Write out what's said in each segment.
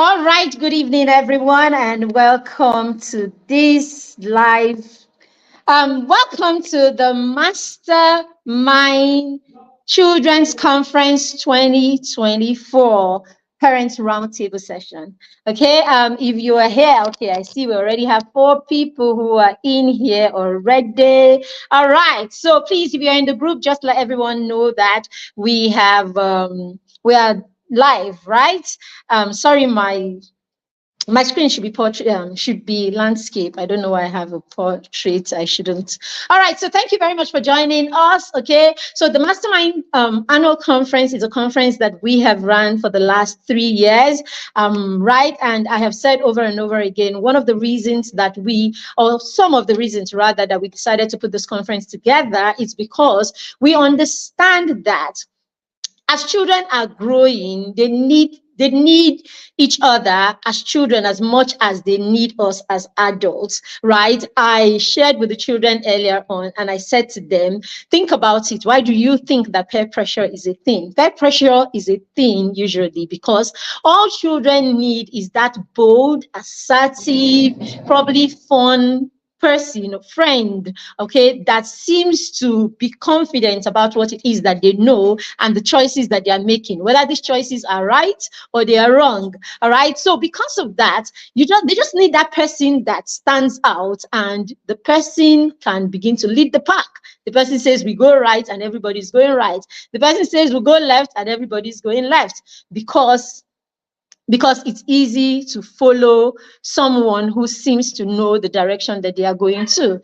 All right, good evening, everyone, and welcome to this live. Welcome to the Mastermind Children's Conference 2024 Parents Roundtable session. Okay, if you are here, okay, I see we already have 4 people who are in here already. All right, so please, if you're in the group, just let everyone know that we are live, right? Sorry, my screen should be portrait, should be landscape. I don't know why I have a portrait. I shouldn't. All right. So thank you very much for joining us. Okay. So the Mastermind annual conference is a conference that we have run for the last 3 years. Right. And I have said over and over again, one of the reasons that or some of the reasons rather, that we decided to put this conference together is because we understand that as children are growing, they need each other as children as much as they need us as adults, right? I shared with the children earlier on, and I said to them, think about it. Why do you think that peer pressure is a thing? Peer pressure is a thing usually because all children need is that bold, assertive, probably fun person, friend, okay, that seems to be confident about what it is that they know and the choices that they are making, whether these choices are right or they are wrong. All right. So because of that, they just need that person that stands out, and the person can begin to lead the pack. The person says we go right and everybody's going right. The person says we go left and everybody's going left, because it's easy to follow someone who seems to know the direction that they are going through.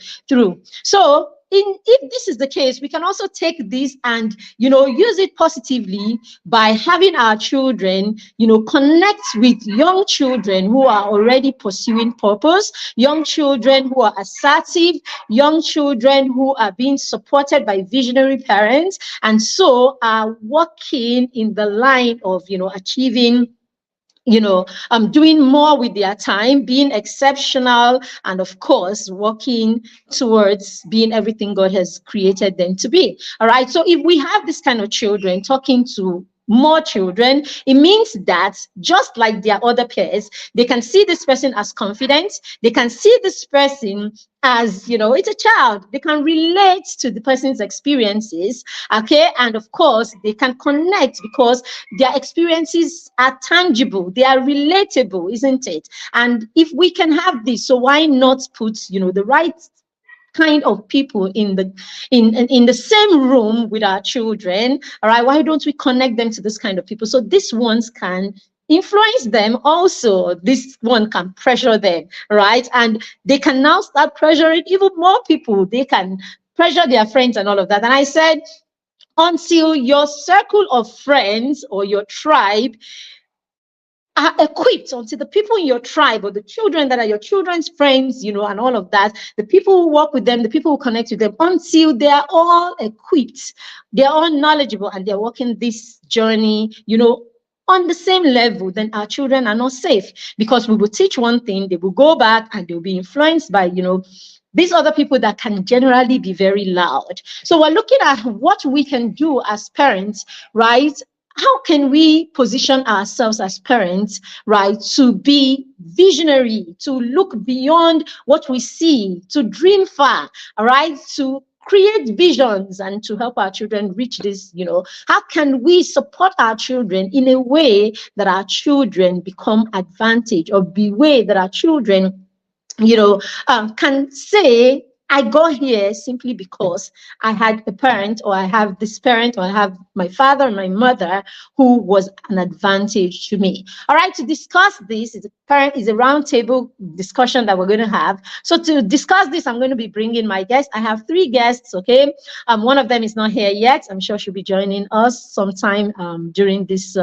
So if this is the case, we can also take this and, use it positively by having our children, connect with young children who are already pursuing purpose, young children who are assertive, young children who are being supported by visionary parents, and so are working in the line of, achieving, doing more with their time, being exceptional, and of course, working towards being everything God has created them to be. All right. So if we have this kind of children talking to more children, it means that just like their other peers, they can see this person as confident. They can see this person as, it's a child. They can relate to the person's experiences. Okay. And of course, they can connect because their experiences are tangible. They are relatable, isn't it? And if we can have this, so why not put, the right kind of people in the same room with our children? All right, why don't we connect them to this kind of people, so these ones can influence them also, this one can pressure them, right? And they can now start pressuring even more people. They can pressure their friends and all of that. And I said, until your circle of friends or your tribe are equipped, until the people in your tribe or the children that are your children's friends, and all of that, the people who work with them, the people who connect with them, until they are all equipped, they're all knowledgeable, and they're walking this journey, on the same level, then our children are not safe, because we will teach one thing, they will go back and they'll be influenced by, these other people that can generally be very loud. So we're looking at what we can do as parents, right? How can we position ourselves as parents, right, to be visionary, to look beyond what we see, to dream far, all right, to create visions and to help our children reach this, how can we support our children in a way that our children become advantage, or be way that our children, can say, I got here simply because I had a parent, or I have this parent, or I have my father and my mother who was an advantage to me. All right, to discuss this is a roundtable discussion that we're going to have. So to discuss this, I'm going to be bringing my guests. I have 3 guests, okay? One of them is not here yet. I'm sure she'll be joining us sometime during this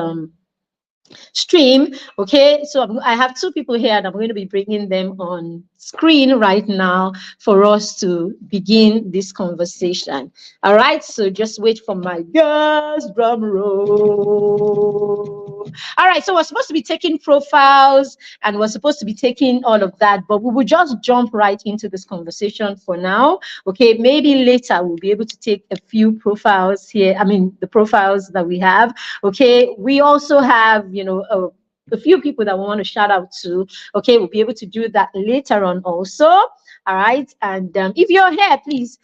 stream. Okay, so I have 2 people here, and I'm going to be bringing them on screen right now for us to begin this conversation. All right, so just wait for my guest drum roll. All right, so we're supposed to be taking profiles, and we're supposed to be taking all of that, but we will just jump right into this conversation for now. Okay, maybe later we'll be able to take a few profiles here. I mean, the profiles that we have. Okay, we also have, a few people that we want to shout out to. Okay, we'll be able to do that later on also. All right. And if you're here, please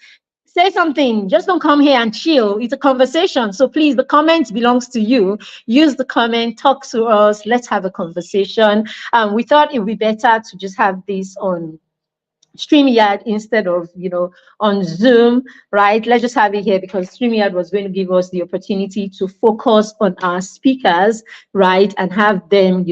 say something. Just don't come here and chill. It's a conversation. So please, the comment belongs to you. Use the comment, talk to us. Let's have a conversation. We thought it would be better to just have this on StreamYard instead of, on Zoom, right? Let's just have it here because StreamYard was going to give us the opportunity to focus on our speakers, right? And have them,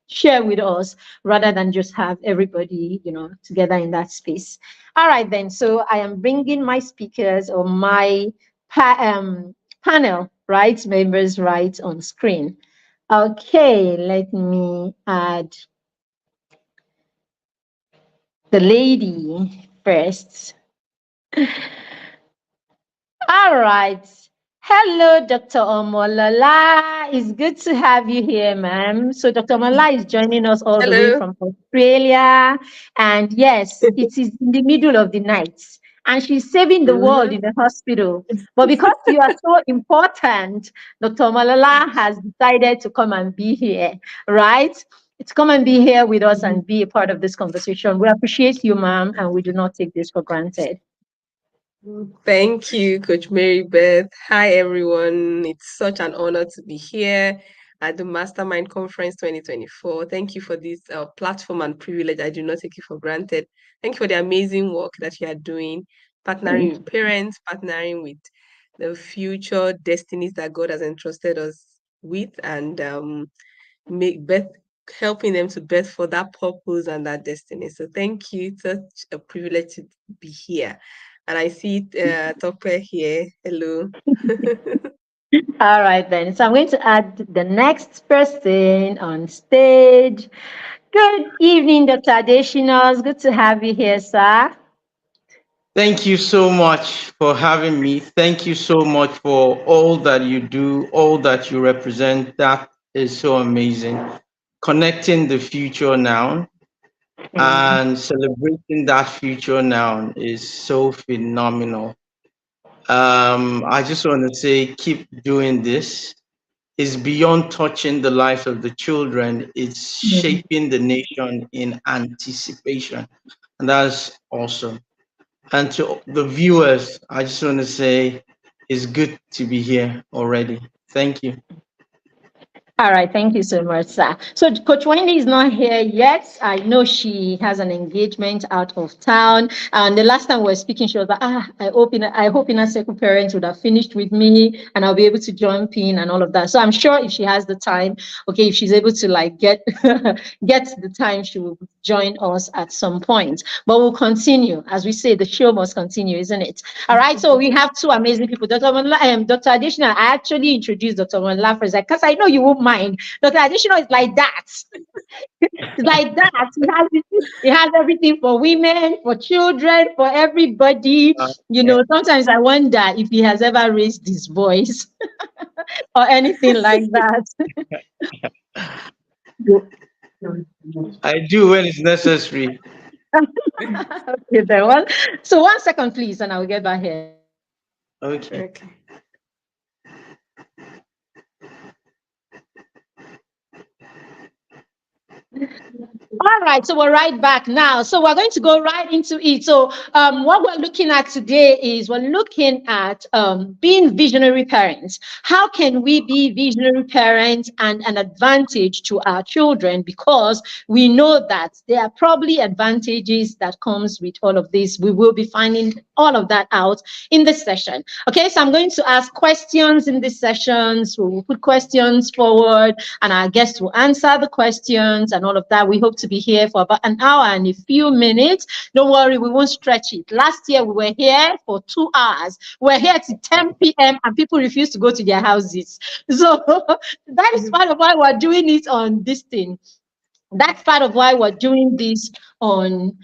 share with us rather than just have everybody, together in that space. All right, then. So I am bringing my speakers or my panel, right? Members, right on screen. Okay, let me add the lady first. All right. Hello, Dr. Omolola. It's good to have you here, ma'am. So Dr. Omolola is joining us all the way Hello. from Australia. And yes, it is in the middle of the night. And she's saving the world in the hospital. But because you are so important, Dr. Omolola has decided to come and be here, right? To come and be here with us and be a part of this conversation. We appreciate you, ma'am, and we do not take this for granted. Thank you, Coach Mary Beth. Hi, everyone. It's such an honor to be here at the Mastermind Conference 2024. Thank you for this platform and privilege. I do not take it for granted. Thank you for the amazing work that you are doing, partnering with parents, partnering with the future destinies that God has entrusted us with, and helping them to birth for that purpose and that destiny. So thank you. It's such a privilege to be here. And I see Tope here. Hello. All right, then. So I'm going to add the next person on stage. Good evening, Dr. Adesina. Good to have you here, sir. Thank you so much for having me. Thank you so much for all that you do, all that you represent. That is so amazing. Connecting the future now and celebrating that future now is so phenomenal. I just want to say, keep doing this. It's beyond touching the lives of the children. It's shaping the nation in anticipation. And that's awesome. And to the viewers, I just want to say it's good to be here already. Thank you. All right, thank you so much, sir. So Coach Wendy is not here yet. I know she has an engagement out of town. And the last time we were speaking, she was like, I hope in second parents would have finished with me and I'll be able to jump in and all of that. So I'm sure if she has the time, okay, if she's able to get get the time, she will join us at some point. But we'll continue. As we say, the show must continue, isn't it? All right, so we have two amazing people. Dr. Adesina, I actually introduced Dr. Monla first because I know you won't mind. Dr. Adesina is like that. It's like that. He has everything for women, for children, for everybody. Sometimes I wonder if he has ever raised his voice or anything like that. I do when it's necessary. Okay, then. So 1 second, please, and I'll get back here. Okay. All right, so we're right back now. So we're going to go right into it. So what we're looking at today is we're looking at being visionary parents. How can we be visionary parents and an advantage to our children? Because we know that there are probably advantages that comes with all of this. We will be finding all of that out in this session. Okay, so I'm going to ask questions in this session. So we'll put questions forward and our guests will answer the questions and all of that. We hope to be here for about an hour and a few minutes. Don't worry, we won't stretch it. Last year, we were here for 2 hours. We're here till 10 p.m. and people refuse to go to their houses. So that is part of why we're doing it on this thing. That's part of why we're doing this on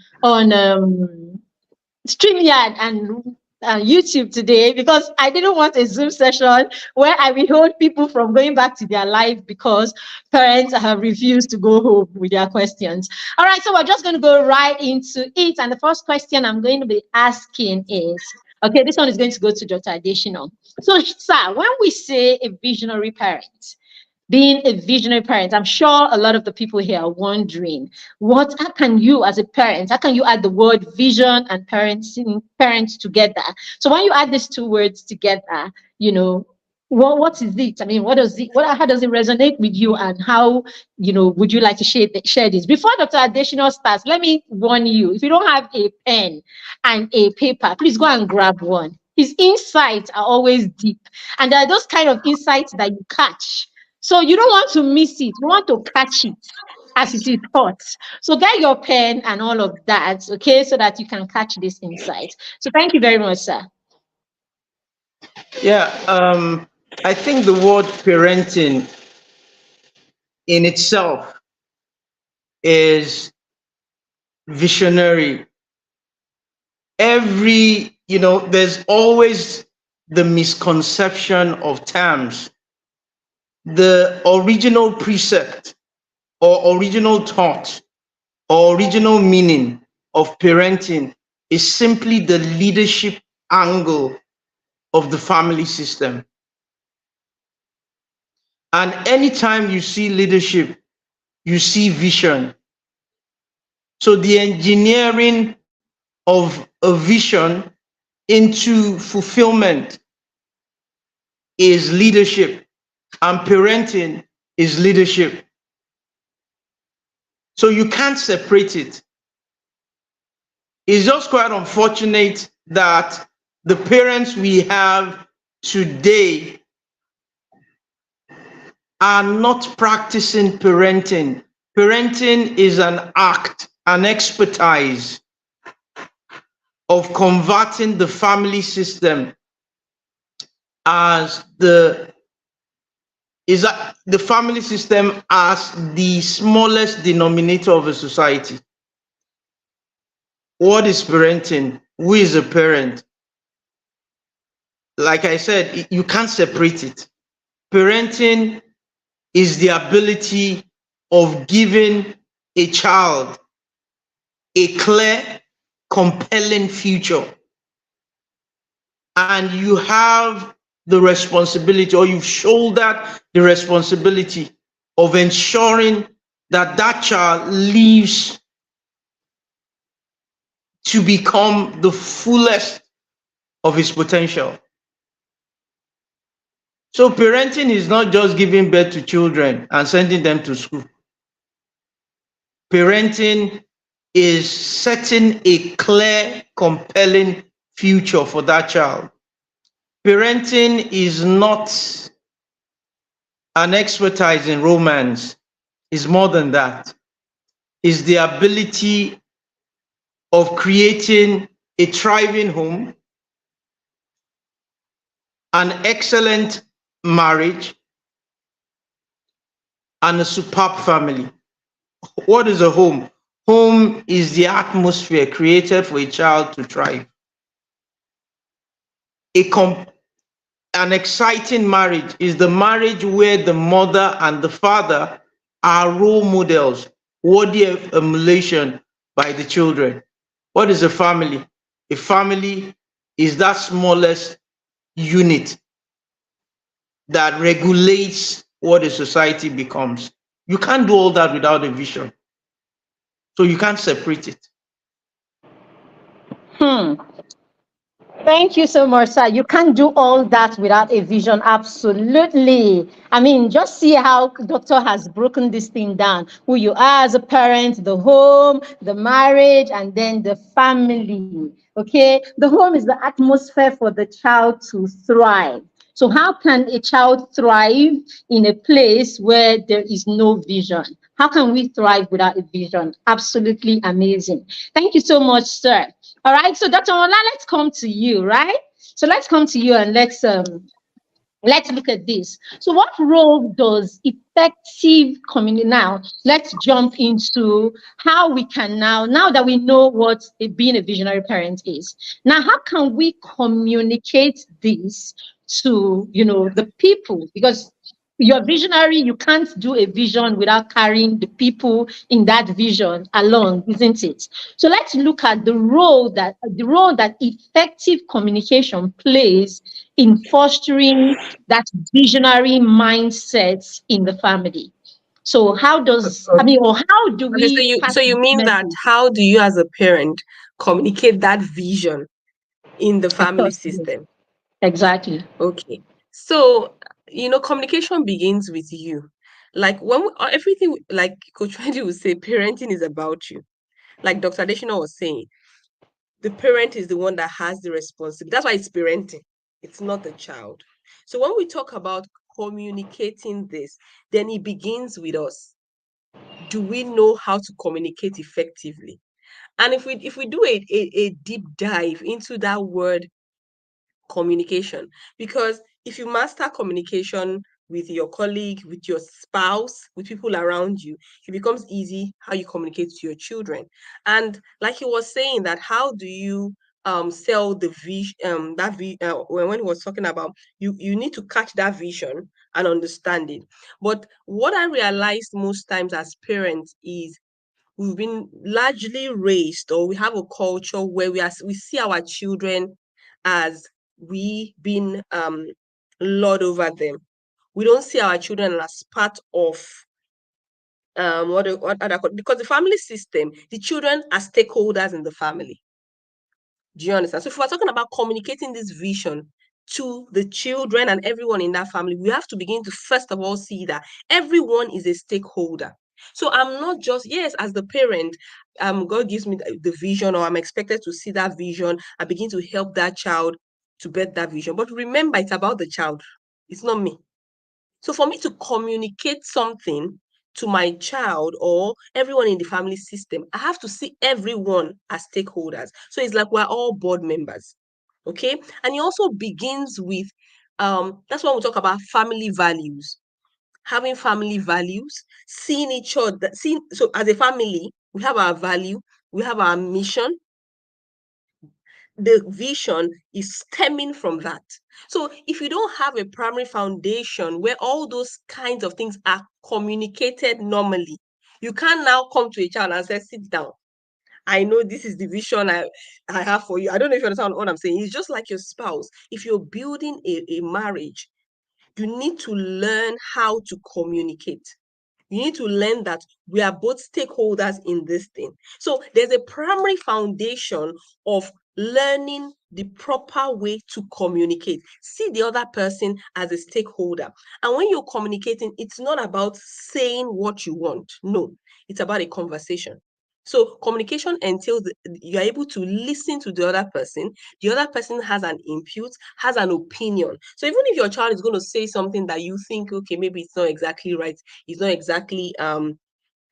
StreamYard and YouTube today, because I didn't want a Zoom session where I withhold people from going back to their life because parents have refused to go home with their questions. All right, so we're just going to go right into it. And the first question I'm going to be asking is, okay, this one is going to go to Dr. Adesina. So, sir, when we say a visionary parent, being a visionary parent? I'm sure a lot of the people here are wondering, how can you as a parent, how can you add the word vision and parents together? So when you add these two words together, what is it? I mean, how does it resonate with you, and how, would you like to share this? Before Dr. Additional starts, let me warn you, if you don't have a pen and a paper, please go and grab one. His insights are always deep, and there are those kind of insights that you catch. So you don't want to miss it. You want to catch it as it is taught. So get your pen and all of that, okay, so that you can catch this insight. So thank you very much, sir. Yeah, I think the word parenting in itself is visionary. There's always the misconception of terms. The original precept or original thought or original meaning of parenting is simply the leadership angle of the family system. And anytime you see leadership, you see vision. So the engineering of a vision into fulfillment is leadership, and parenting is leadership. So you can't separate it. It's just quite unfortunate that the parents we have today are not practicing parenting. Parenting is an act, an expertise of converting the family system as the family system as the smallest denominator of a society. What is parenting? Who is a parent? Like I said, you can't separate it. Parenting is the ability of giving a child a clear, compelling future. And you have the responsibility, or you've shouldered the responsibility of ensuring that that child lives to become the fullest of his potential. So parenting is not just giving birth to children and sending them to school. Parenting is setting a clear, compelling future for that child. Parenting is not an expertise in romance. It's more than that. It's the ability of creating a thriving home, an excellent marriage, and a superb family. What is a home? Home is the atmosphere created for a child to thrive. An exciting marriage is the marriage where the mother and the father are role models, worthy of emulation by the children. What is a family? A family is that smallest unit that regulates what a society becomes. You can't do all that without a vision. So you can't separate it. Thank you so much, sir. You can't do all that without a vision. Absolutely. I mean, just see how Doctor has broken this thing down. Who you are as a parent, the home, the marriage, and then the family. Okay. The home is the atmosphere for the child to thrive. So how can a child thrive in a place where there is no vision? How can we thrive without a vision? Absolutely amazing. Thank you so much, sir. All right, so Dr. Ola, let's come to you, right? So let's come to you and let's look at this. So what role does effective community now? Let's jump into how we can now that we know what being a visionary parent is. Now, how can we communicate this to the people? Because you're visionary, you can't do a vision without carrying the people in that vision along, isn't it? So let's look at the role that effective communication plays in fostering that visionary mindset in the family. So how does, I mean, or how do Okay, so we pass you this mean that message? how do you as a parent communicate that vision in the Of family course, yes. system? Exactly. Okay. So, communication begins with you. Like everything, like Coach Wendy would say, parenting is about you. Like Dr. Adeshina was saying, the parent is the one that has the responsibility. That's why it's parenting. It's not the child. So when we talk about communicating this, then it begins with us. Do we know how to communicate effectively? And if we do a deep dive into that word communication, because if you master communication with your colleague, with your spouse, with people around you, it becomes easy how you communicate to your children. And like he was saying, that how do you sell the vision, when he was talking about, you need to catch that vision and understand it. But what I realized most times as parents is we've been largely raised, or we have a culture where we see our children as we being lord over them. We don't see our children as part of because the family system, the children are stakeholders in the family. Do you understand? So if we're talking about communicating this vision to the children and everyone in that family, we have to begin to first of all see that everyone is a stakeholder. So I'm not just, yes, as the parent, God gives me the vision, or I'm expected to see that vision. I begin to help that child to bet that vision. But remember, it's about the child. It's not me. So for me to communicate something to my child or everyone in the family system, I have to see everyone as stakeholders. So it's like we're all board members. Okay. And it also begins with that's when we talk about family values. Having family values, seeing each other, seeing so as a family, we have our value, we have our mission, the vision is stemming from that. So if you don't have a primary foundation where all those kinds of things are communicated normally, you can now come to a child and say, sit down. I know this is the vision I have for you. I don't know if you understand what I'm saying. It's just like your spouse. If you're building a marriage, you need to learn how to communicate. You need to learn that we are both stakeholders in this thing. So there's a primary foundation of learning the proper way to communicate. See the other person as a stakeholder. And when you're communicating, it's not about saying what you want. No, it's about a conversation. So communication entails you're able to listen to the other person has an input, has an opinion. So even if your child is going to say something that you think, okay, maybe it's not exactly right, it's not exactly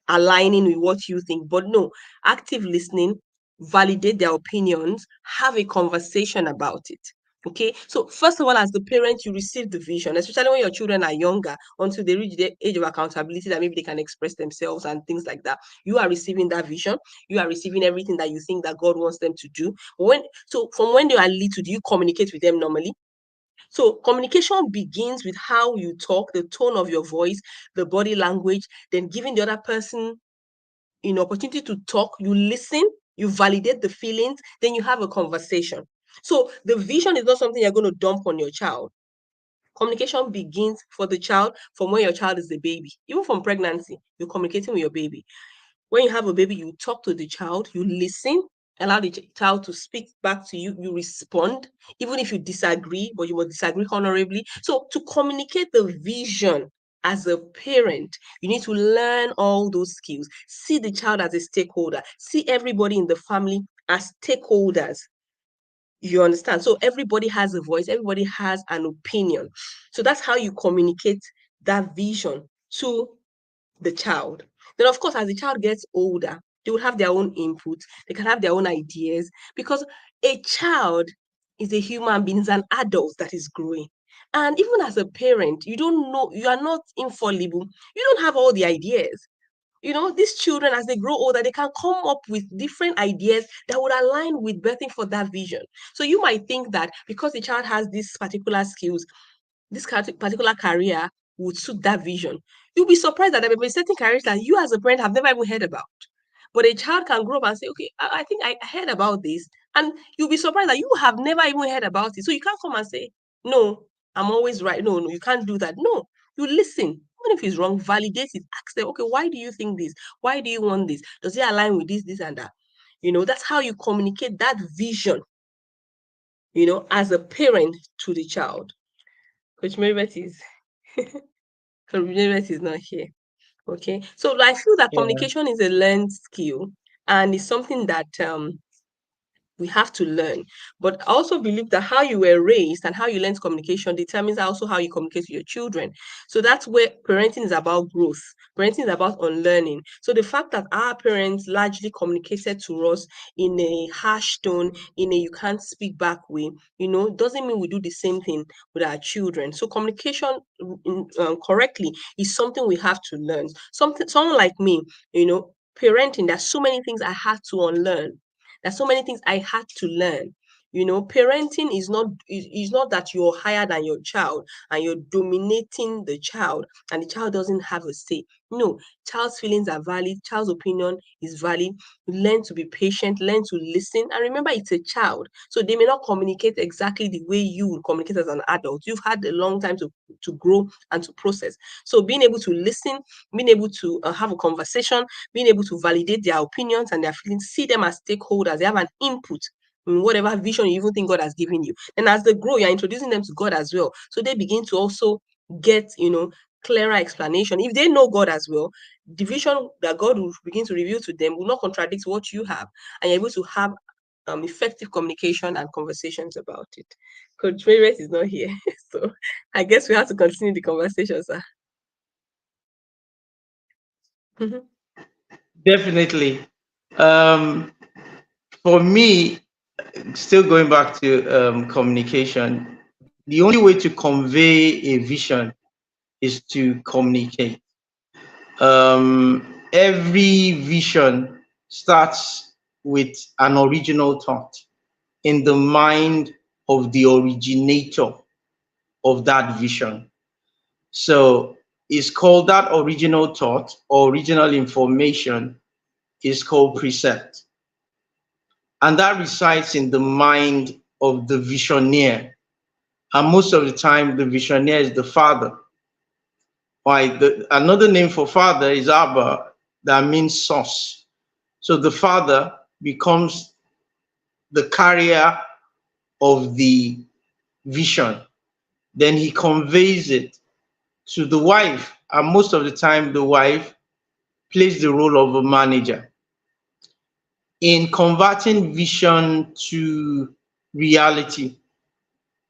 aligning with what you think, but no, active listening, validate their opinions, have a conversation about it. Okay, so first of all, as the parent, you receive the vision, especially when your children are younger, until they reach the age of accountability that maybe they can express themselves and things like that. You are receiving that vision, you are receiving everything that you think that God wants them to do. So from when they are little, do you communicate with them normally? So communication begins with how you talk, the tone of your voice, the body language, then giving the other person an opportunity to talk, you listen, you validate the feelings, then you have a conversation. So the vision is not something you're going to dump on your child. Communication begins for the child from when your child is a baby. Even from pregnancy, you're communicating with your baby. When you have a baby, you talk to the child, you listen, allow the child to speak back to you, you respond, even if you disagree, but you must disagree honorably. So to communicate the vision as a parent, you need to learn all those skills. See the child as a stakeholder, see everybody in the family as stakeholders. You understand? So everybody has a voice, everybody has an opinion. So that's how you communicate that vision to the child. Then, of course, as the child gets older, they will have their own input, they can have their own ideas, because a child is a human being, is an adult that is growing. And even as a parent, you don't know, you are not infallible, you don't have all the ideas. These children, as they grow older, they can come up with different ideas that would align with birthing for that vision. So you might think that because the child has these particular skills, this particular career would suit that vision. You'll be surprised that there may be certain careers that you as a parent have never even heard about. But a child can grow up and say, okay, I think I heard about this. And you'll be surprised that you have never even heard about it. So you can't come and say, No, I'm always right. No, no, you can't do that. No, you listen. Even if it's wrong, validate it. Ask them, okay, why do you think this? Why do you want this? Does it align with this, and that? That's how you communicate that vision, as a parent to the child. Coach Marybeth is Coach Marybeth is not here. Okay. So I feel that Yeah. communication is a learned skill, and it's something that we have to learn. But I also believe that how you were raised and how you learn communication determines also how you communicate to your children. So that's where parenting is about growth. Parenting is about unlearning. So the fact that our parents largely communicated to us in a harsh tone, in a you can't speak back way, doesn't mean we do the same thing with our children. So communication correctly is something we have to learn. Someone like me, parenting, there's so many things I had to unlearn. There's so many things I had to learn. Parenting is not that you're higher than your child and you're dominating the child and the child doesn't have a say. No, child's feelings are valid, child's opinion is valid. Learn to be patient, learn to listen. And remember, it's a child. So they may not communicate exactly the way you would communicate as an adult. You've had a long time to grow and to process. So being able to listen, being able to have a conversation, being able to validate their opinions and their feelings, see them as stakeholders, they have an input in whatever vision you even think God has given you. And as they grow, you're introducing them to God as well. So they begin to also get, clearer explanation. If they know God as well, the vision that God will begin to reveal to them will not contradict what you have. And you're able to have effective communication and conversations about it. Coach Marybeth is not here. So I guess we have to continue the conversation, sir. Definitely. Um, for me, still going back to communication, the only way to convey a vision is to communicate. Every vision starts with an original thought in the mind of the originator of that vision. So it's called that original thought or original information is called precept. And that resides in the mind of the visioneer. And most of the time, the visioneer is the father. Why? Another name for father is Abba, that means source. So the father becomes the carrier of the vision. Then he conveys it to the wife. And most of the time, the wife plays the role of a manager in converting vision to reality.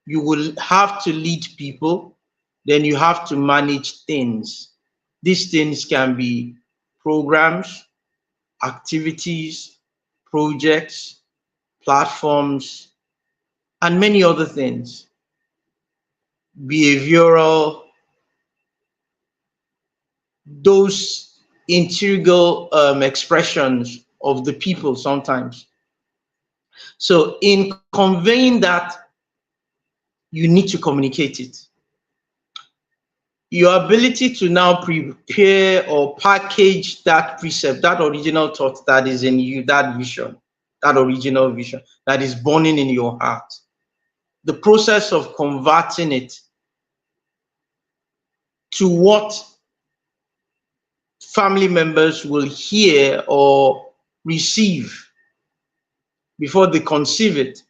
You will have to lead people, then you have to manage things. These things can be programs, activities, projects, platforms, and many other things. Behavioral, those integral expressions of the people sometimes. So in conveying that, you need to communicate it. Your ability to now prepare or package that precept, that original thought that is in you, that vision, that original vision that is burning in your heart. The process of converting it to what family members will hear or receive before they conceive it.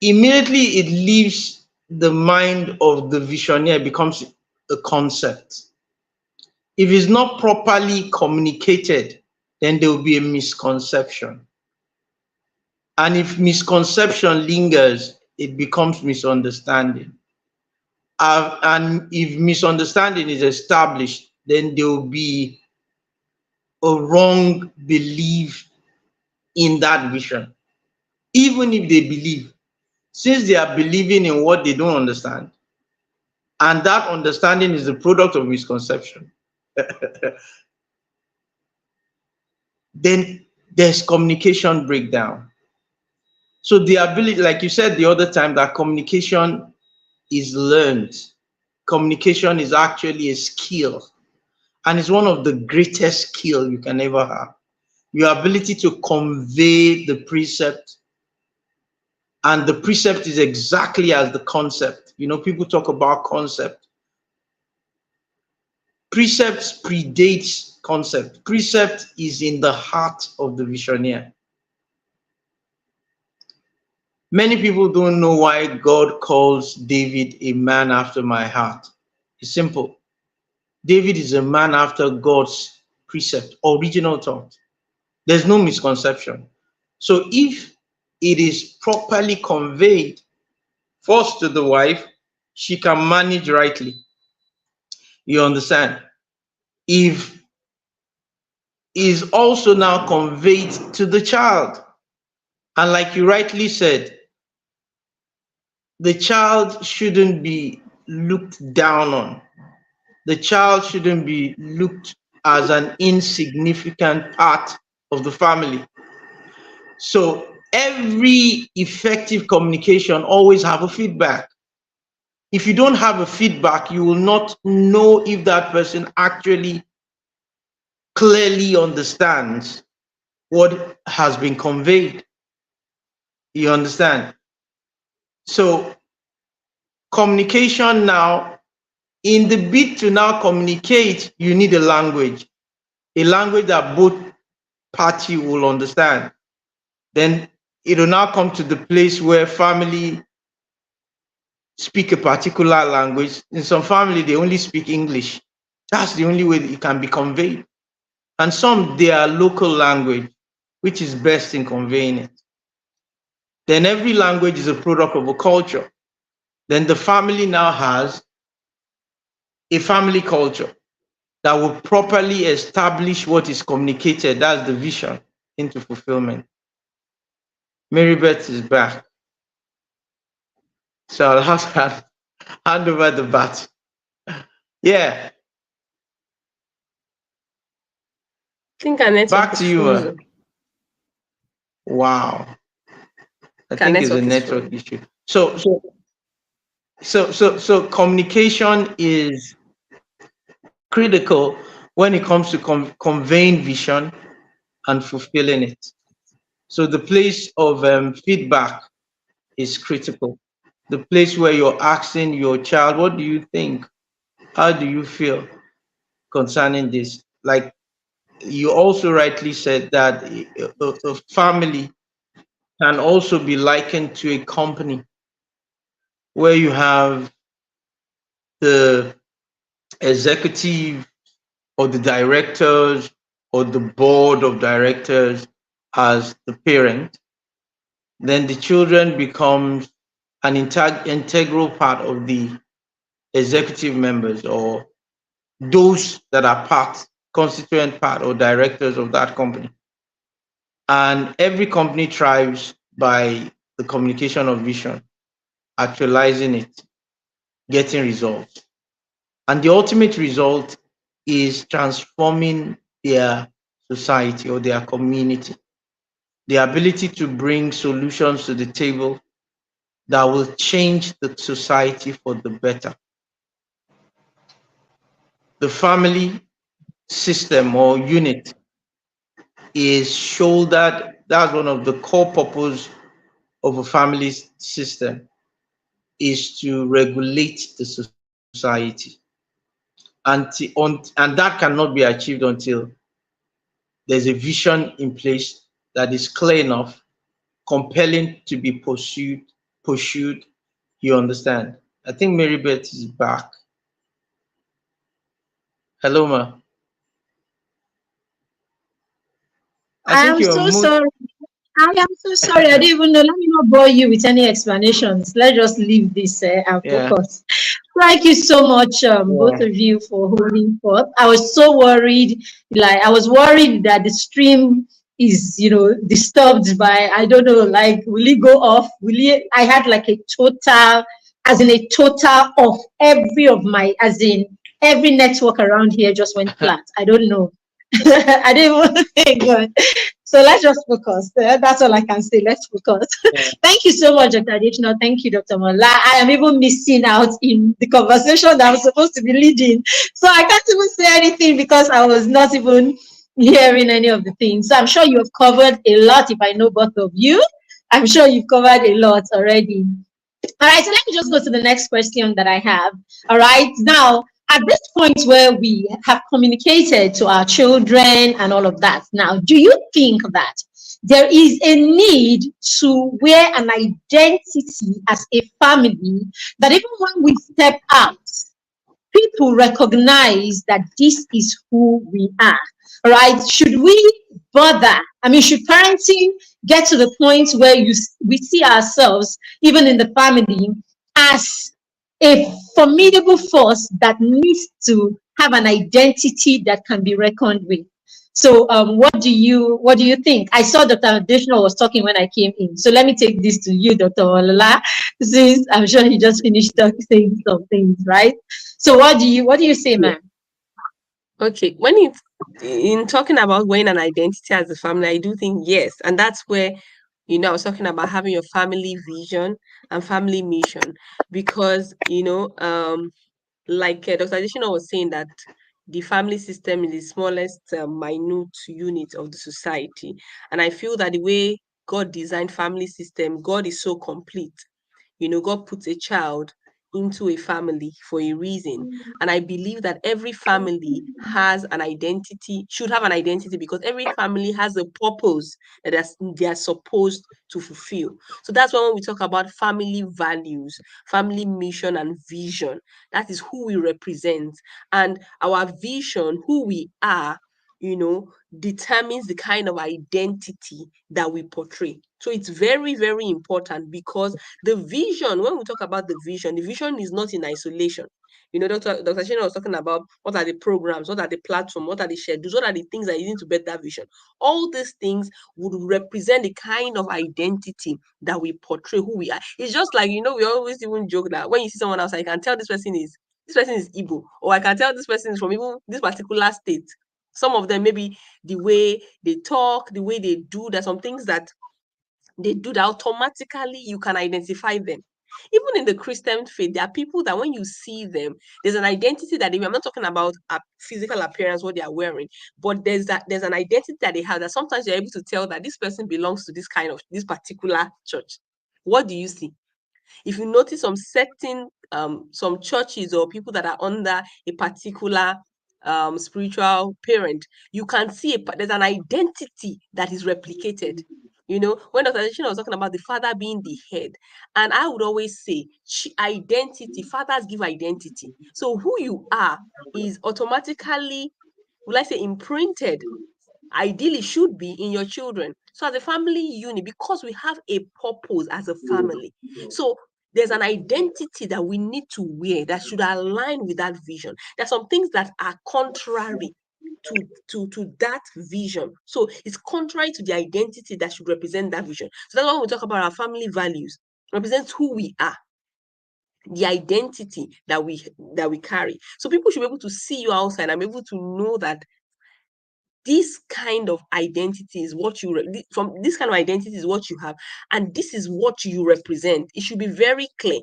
Immediately it leaves the mind of the visioneer, becomes a concept. If it's not properly communicated, then there will be a misconception. And if misconception lingers, it becomes misunderstanding. And if misunderstanding is established, then there will be a wrong belief in that vision. Even if they believe, since they are believing in what they don't understand, and that understanding is the product of misconception, then there's communication breakdown. So the ability, like you said the other time, that communication is learned. Communication is actually a skill, and it's one of the greatest skill you can ever have. Your ability to convey the precept and the precept is exactly as the concept. You know, people talk about concept. Precepts predates concept. Precept is in the heart of the visioneer. Many people don't know why God calls David a man after my heart. It's simple. David is a man after God's precept, original thought. There's no misconception. So if it is properly conveyed first to the wife, she can manage rightly. You understand? If is also now conveyed to the child, and like you rightly said, the child shouldn't be looked down on. The child shouldn't be looked as an insignificant part of the family. So every effective communication always have a feedback. If you don't have a feedback, you will not know if that person actually clearly understands what has been conveyed. You understand? So communication now, in the bid to now communicate, you need a language that both parties will understand. Then it will now come to the place where family speak a particular language. In some family, they only speak English. That's the only way that it can be conveyed. And some, their local language, which is best in conveying it. Then every language is a product of a culture. Then the family now has a family culture that will properly establish what is communicated. That's the vision into fulfillment. Mary Beth is back. So I'll have to hand over the bat. Yeah. I think our network Back is to you. frozen. Wow. I Our think it's a network is network issue. So communication is critical when it comes to conveying vision and fulfilling it. So the place of feedback is critical. The place where you're asking your child, what do you think? How do you feel concerning this? Like you also rightly said that a family can also be likened to a company where you have the executive or the directors or the board of directors as the parent, then the children becomes an integral part of the executive members or those that are constituent part or directors of that company. And every company thrives by the communication of vision, actualizing it, getting results. And the ultimate result is transforming their society or their community. The ability to bring solutions to the table that will change the society for the better. The family system or unit is shouldered. That's one of the core purpose of a family system, is to regulate the society. And that cannot be achieved until there's a vision in place that is clear enough, compelling to be pursued. You understand? I think Mary Beth is back. Hello, ma. I I think am you're so mute. sorry. I am so sorry. I didn't even know. Let me not bore you with any explanations. Let's just leave this and Yeah. focus. Thank you so much, both of you, for holding forth. I was so worried. Like, I was worried that the stream is, disturbed by, I don't know, like, will it go off? I had like a total off. Every network around here just went flat. I don't know. I didn't even think good. So let's just focus. That's all I can say. Let's focus. Yeah. Thank you so much, Dr. Additional. Thank you, Dr. Mola. I am even missing out in the conversation that I'm supposed to be leading. So I can't even say anything because I was not even hearing any of the things. So I'm sure you have covered a lot if I know both of you. I'm sure you've covered a lot already. All right, so let me just go to the next question that I have. All right, now at this point where we have communicated to our children and all of that, now, do you think that there is a need to wear an identity as a family that even when we step out, people recognize that this is who we are, right? Should we bother? I mean, should parenting get to the point where we see ourselves, even in the family, as a formidable force that needs to have an identity that can be reckoned with? So, what do you think? I saw Dr. Additional was talking when I came in. So let me take this to you, Dr. Olala, since I'm sure he just finished saying some things, right? So what do you say, Yeah. ma'am? Okay, when it's in talking about wearing an identity as a family, I do think yes, and that's where I was talking about having your family vision and family mission, because like Dr. Additional was saying that the family system is the smallest minute unit of the society, and I feel that the way God designed family system, God is so complete. God puts a child into a family for a reason. And I believe that every family has an identity, should have an identity, because every family has a purpose that they are supposed to fulfill. So that's why when we talk about family values, family mission, and vision, that is who we represent. And our vision, who we are, determines the kind of identity that we portray. So it's very, very important, because the vision, when we talk about the vision is not in isolation. Dr. Shina was talking about what are the programs, what are the platforms, what are the schedules, what are the things that are using to better that vision. All these things would represent the kind of identity that we portray, who we are. It's just like, we always even joke that when you see someone else, I can tell this person is Igbo, or I can tell this person is from even this particular state. Some of them, maybe the way they talk, the way they do, there's some things that they do that automatically you can identify them. Even in the Christian faith, there are people that when you see them, there's an identity that I'm not talking about a physical appearance, what they are wearing, but there's an identity that they have that sometimes you're able to tell that this person belongs to this particular church. What do you see? If you notice some churches or people that are under a particular spiritual parent, you can see there's an identity that is replicated. When Dr. Adeshina was talking about the father being the head, and I would always say identity, fathers give identity. So who you are is automatically, will I say, imprinted, ideally should be, in your children. So as a family unit, because we have a purpose as a family, so there's an identity that we need to wear that should align with that vision. There's some things that are contrary to that vision. So it's contrary to the identity that should represent that vision. So that's why when we talk about our family values, represents who we are, the identity that we carry. So people should be able to see you outside and be able to know that this kind of identity is what from this kind of identity is what you have, and this is what you represent. It should be very clear,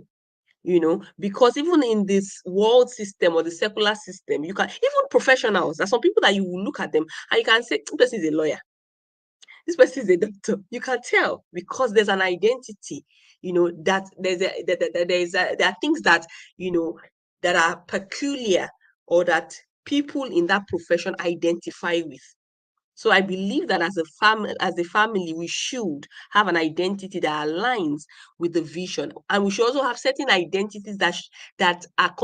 because even in this world system or the secular system, you can, even professionals, there's some people that you will look at them and you can say, this person is a lawyer, this person is a doctor. You can tell because there's an identity, that there are things that, that are peculiar, or that people in that profession identify with. So I believe that as a family, we should have an identity that aligns with the vision, and we should also have certain identities that are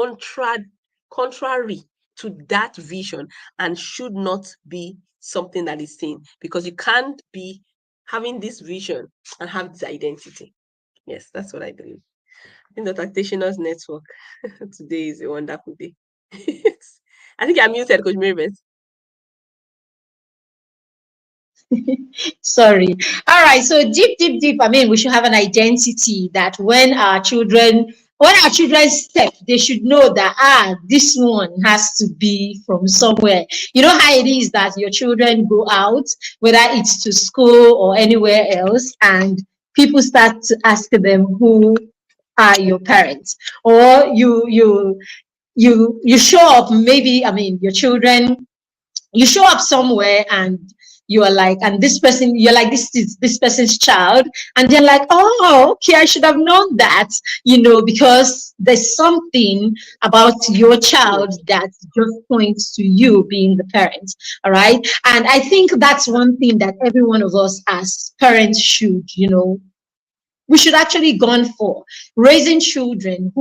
contrary to that vision, and should not be something that is seen, because you can't be having this vision and have this identity. Yes, that's what I believe. I think the Tacticianers Network today is a wonderful day. I think I'm muted, Coach Marybeth. Sorry. All right. So deep. I mean, we should have an identity that when our children step, they should know that this one has to be from somewhere. You know how it is that your children go out, whether it's to school or anywhere else, and people start to ask them who are your parents, or you show up. Maybe, I mean, your children, you show up somewhere and you are like, and this person, you're like, this is this person's child, and they're like, oh, okay, I should have known that, because there's something about your child that just points to you being the parent. All right. And I think that's one thing that every one of us as parents should, we should actually gone for raising children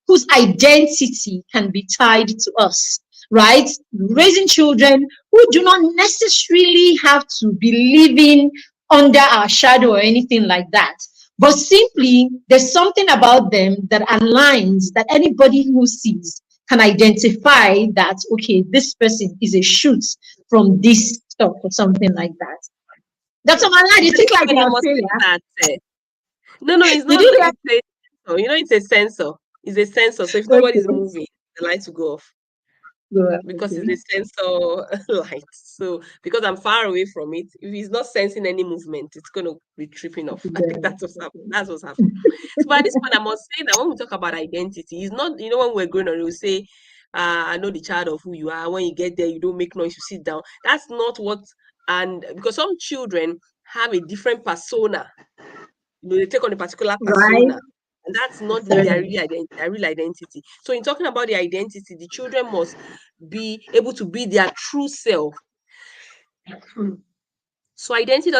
whose identity can be tied to us, right? Raising children who do not necessarily have to be living under our shadow or anything like that, but simply there's something about them that aligns, that anybody who sees can identify that, okay, this person is a shoot from this stuff or something like that. Dr. Malad, you think like But in I must Australia? say that no, it's Did not. you It's a sensor. It's a sensor. It's a sensor. So if nobody's hear? moving, the light will go off because Okay. it's a sensor light. So because I'm far away from it, if it's not sensing any movement, it's going to be tripping off. I think Yeah. that's what's happening. That's what's happening. So by this point, I must say that when we talk about identity, it's not. When we're growing up, we say, "I know the child of who you are." When you get there, you don't make noise. You sit down. That's not what. And because some children have a different persona, they take on a particular Right. persona, and that's not Certainly. their real identity. So in talking about the identity, the children must be able to be their true self. So identity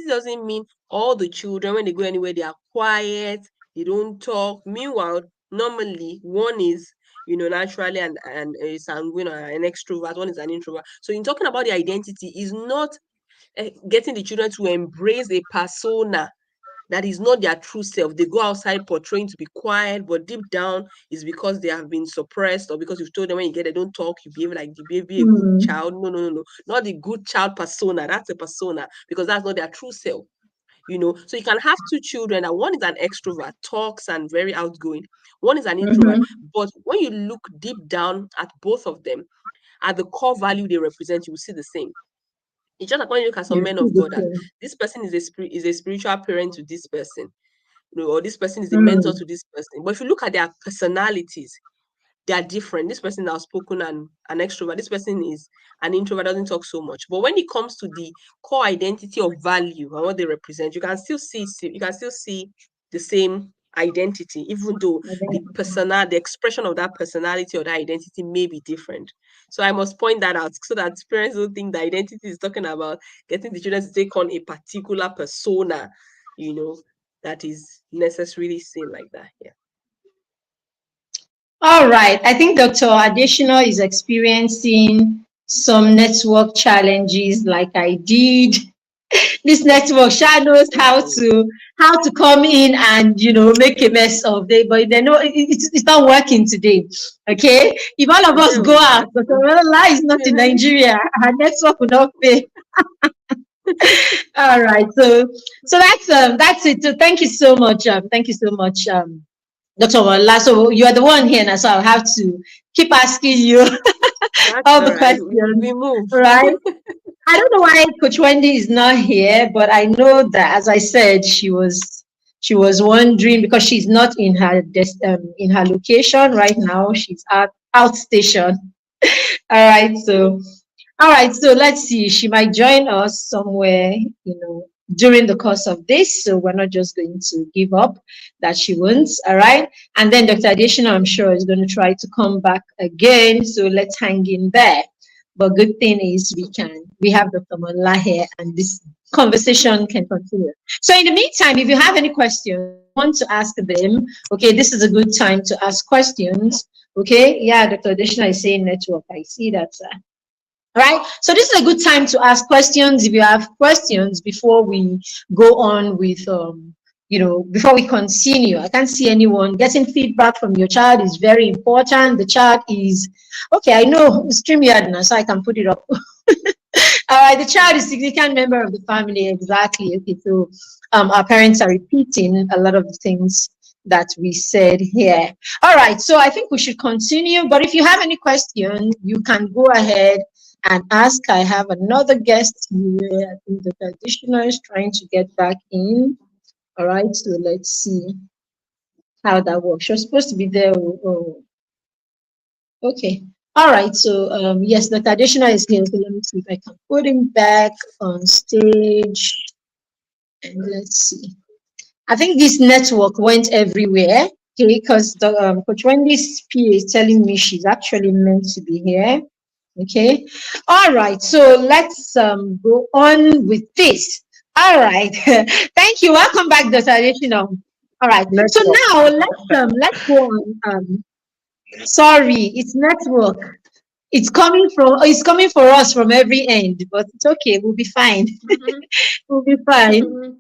doesn't mean all the children, when they go anywhere, they are quiet, they don't talk. Meanwhile, normally one is naturally and a sanguine or an extrovert, one is an introvert. So in talking about the identity is not getting the children to embrace a persona that is not their true self. They go outside portraying to be quiet, but deep down is because they have been suppressed, or because you've told them when you get there, don't talk, you behave like be a good Mm, child. No, no, no, no. Not the good child persona. That's a persona because that's not their true self. So you can have two children, and one is an extrovert, talks and very outgoing. One is an introvert. mm-hmm. But when you look deep down at both of them, at the core value they represent, you will see the same. It's just like when you look at some You men see of the God, that same. this person is a spiritual parent to this person, or this person is a mentor Mm, to this person. But if you look at their personalities, they are different. This person is outspoken and an extrovert. This person is an introvert, doesn't talk so much. But when it comes to the core identity of value and what they represent, you can still see the same identity, even though the expression of that personality or that identity may be different. So I must point that out so that parents don't think the identity is talking about getting the children to take on a particular persona, you know, that is necessarily seen like that. Yeah. all right. I think Dr. Additional is experiencing some network challenges like I did. This network, Sha knows how to come in and make a mess of it, but they know it's not working today. Okay, if all of us Today go was out, but Allah is not in bad. Nigeria, our network will not pay. All right, so that's it. So thank you so much. Thank you so much, Dr. Wala. So you are the one here now, so I'll have to keep asking you That's all all the right. questions, We move. right? I don't know why Coach Wendy is not here, but I know that, as I said, she was wondering because she's not in her location right now. She's outstation. All right, so let's see. She might join us somewhere, during the course of this. So we're not just going to give up that she won't. All right. And then Dr. Additional, I'm sure, is going to try to come back again. So let's hang in there. But good thing is we have Dr. Mola here and this conversation can continue. So in the meantime, if you have any questions, want to ask them, okay, this is a good time to ask questions. Okay. Yeah, Dr. Additional is saying network. I see that, sir. Right, so this is a good time to ask questions if you have questions before we go on with before we continue. I can't see anyone. Getting feedback from your child is very important. The child is okay. I know StreamYard now, so I can put it up. All right, the child is a significant member of the family. Exactly. Okay, so our parents are repeating a lot of the things that we said here. All right, so I think we should continue. But if you have any question, you can go ahead and ask. I have another guest here. I think the practitioner is trying to get back in. All right, so let's see how that works. You're supposed to be there. Oh, okay. All right, so yes, the traditional is here. So let me see if I can put him back on stage. And let's see. I think this network went everywhere. Okay, because the Coach Wendy's PA is telling me she's actually meant to be here. Okay. All right. So let's go on with this. All right. Thank you. Welcome back, Dr. Additional. All right. So Network. now let's go on. Sorry, it's network. It's coming for us from every end, but it's okay. We'll be fine. Mhm. We'll be fine. Mhm.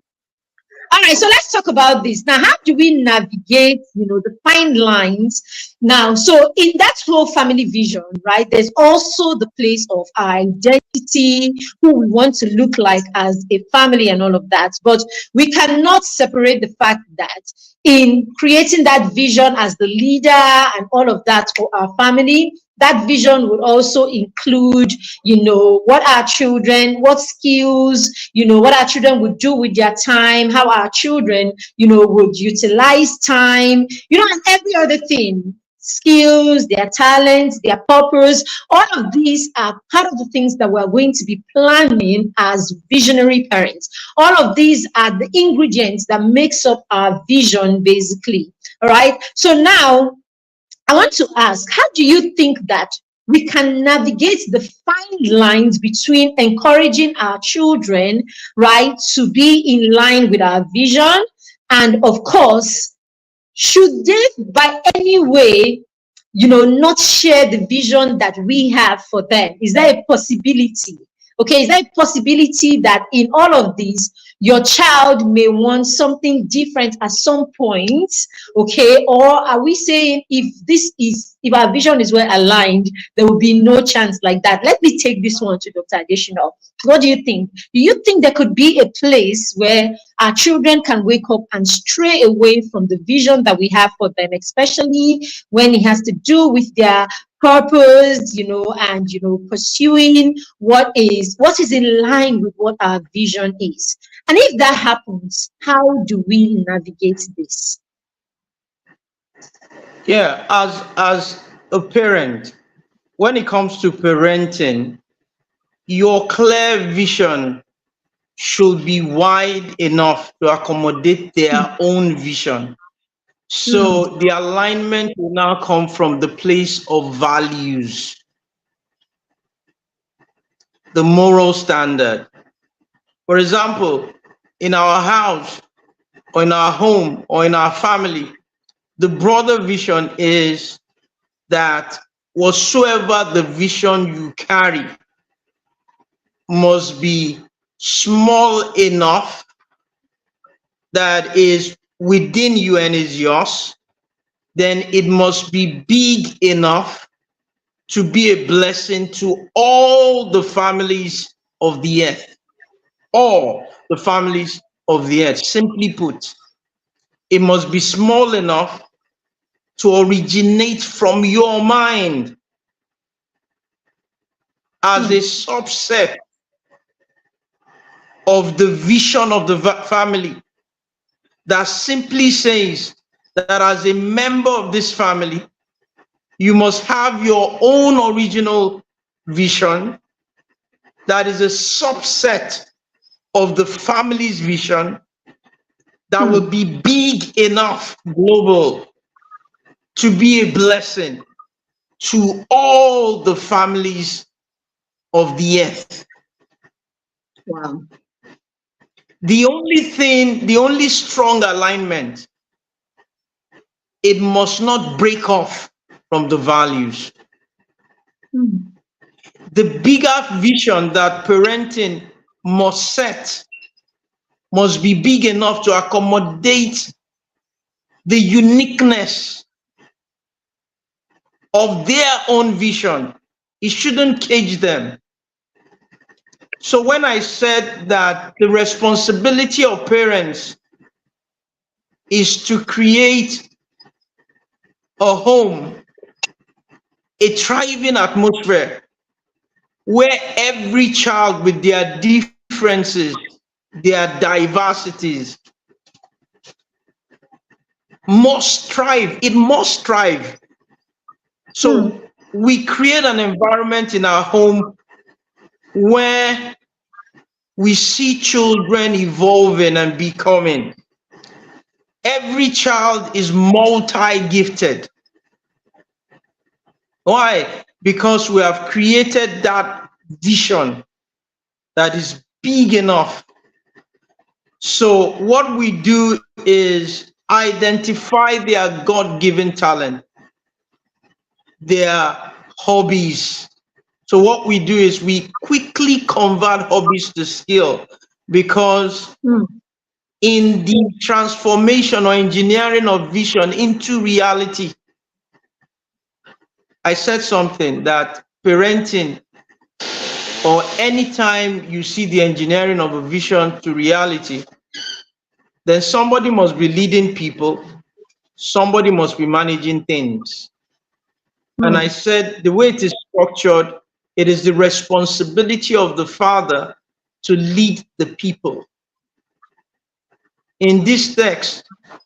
All right, so let's talk about this. Now, how do we navigate, the fine lines? Now, so in that whole family vision, right, there's also the place of our identity, who we want to look like as a family and all of that. But we cannot separate the fact that in creating that vision as the leader and all of that for our family, that vision would also include, what our children, what skills, what our children would do with their time, how our children, would utilize time, and every other thing, skills, their talents, their purpose. All of these are part of the things that we're going to be planning as visionary parents. All of these are the ingredients that makes up our vision, basically. All right. So now I want to ask, how do you think that we can navigate the fine lines between encouraging our children, right, to be in line with our vision? And of course, should they by any way, not share the vision that we have for them? Is there a possibility? Okay, is there a possibility that in all of these, your child may want something different at some point? Okay, or are we saying if our vision is well aligned, there will be no chance like that? Let me take this one to Dr. Additional. What do you think? Do you think there could be a place where our children can wake up and stray away from the vision that we have for them, especially when it has to do with their purpose, and pursuing what is in line with what our vision is? And if that happens, how do we navigate this? Yeah, as a parent, when it comes to parenting, your clear vision should be wide enough to accommodate their own vision. Hmm. So the alignment will now come from the place of values, the moral standard. For example, in our house or in our home or in our family, the broader vision is that whatsoever the vision you carry must be small enough that is within you and is yours, then it must be big enough to be a blessing to all the families of the earth. All the families of the earth. Simply put, it must be small enough to originate from your mind as a subset of the vision of the family, that simply says that as a member of this family, you must have your own original vision that is a subset of the family's vision, that will be big enough global to be a blessing to all the families of the earth. Wow. The only strong alignment, it must not break off from the values. The bigger vision that parenting must set must be big enough to accommodate the uniqueness of their own vision. It shouldn't cage them. So when I said that the responsibility of parents is to create a home, a thriving atmosphere where every child with their differences, their diversities must thrive. It must thrive. So we create an environment in our home where we see children evolving and becoming. Every child is multi-gifted. Why? Because we have created that vision that is big enough. So what we do is identify their God-given talent, their hobbies. So what we do is we quickly convert hobbies to skill, because in the transformation or engineering of vision into reality, I said something that parenting, or anytime you see the engineering of a vision to reality, then somebody must be leading people, somebody must be managing things. And I said the way it is structured, it is the responsibility of the father to lead the people. In this text,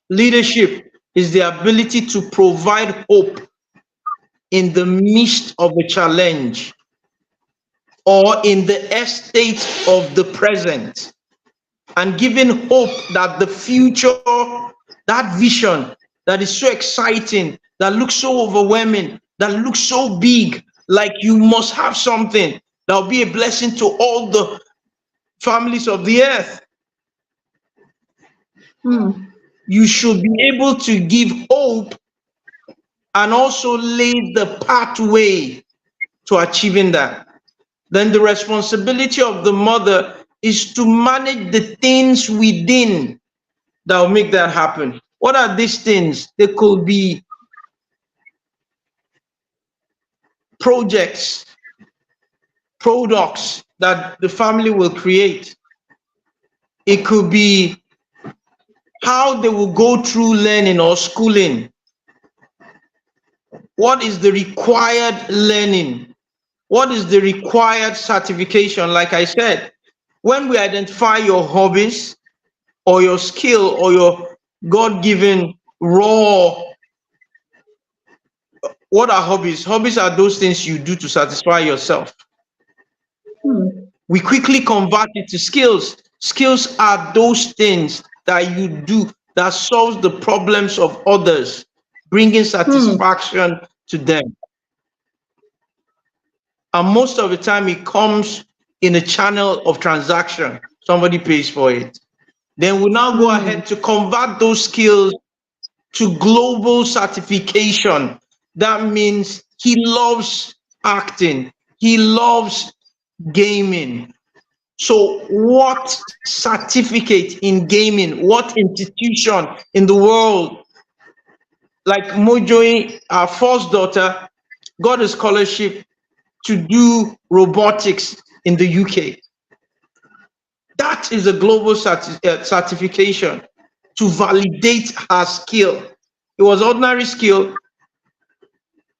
leadership is the ability to provide hope in the midst of a challenge, or in the estate of the present, and giving hope that the future, that vision that is so exciting, that looks so overwhelming, that looks so big, like you must have something that will be a blessing to all the families of the earth. You should be able to give hope and also lay the pathway to achieving that. Then the responsibility of the mother is to manage the things within that will make that happen. What are these things? They could be projects, products that the family will create. It could be how they will go through learning or schooling. What is the required learning? What is the required certification? Like I said, when we identify your hobbies or your skill or your God-given raw, what are hobbies? Hobbies are those things you do to satisfy yourself. We quickly convert it to skills. Skills are those things that you do that solves the problems of others, bringing satisfaction to them. And most of the time it comes in a channel of transaction. Somebody pays for it. Then we now go ahead to convert those skills to global certification. That means he loves acting, he loves gaming. So what certificate in gaming, what institution in the world, like Mojoy, our first daughter, got a scholarship to do robotics in the UK. That is a global certification to validate her skill. It was ordinary skill.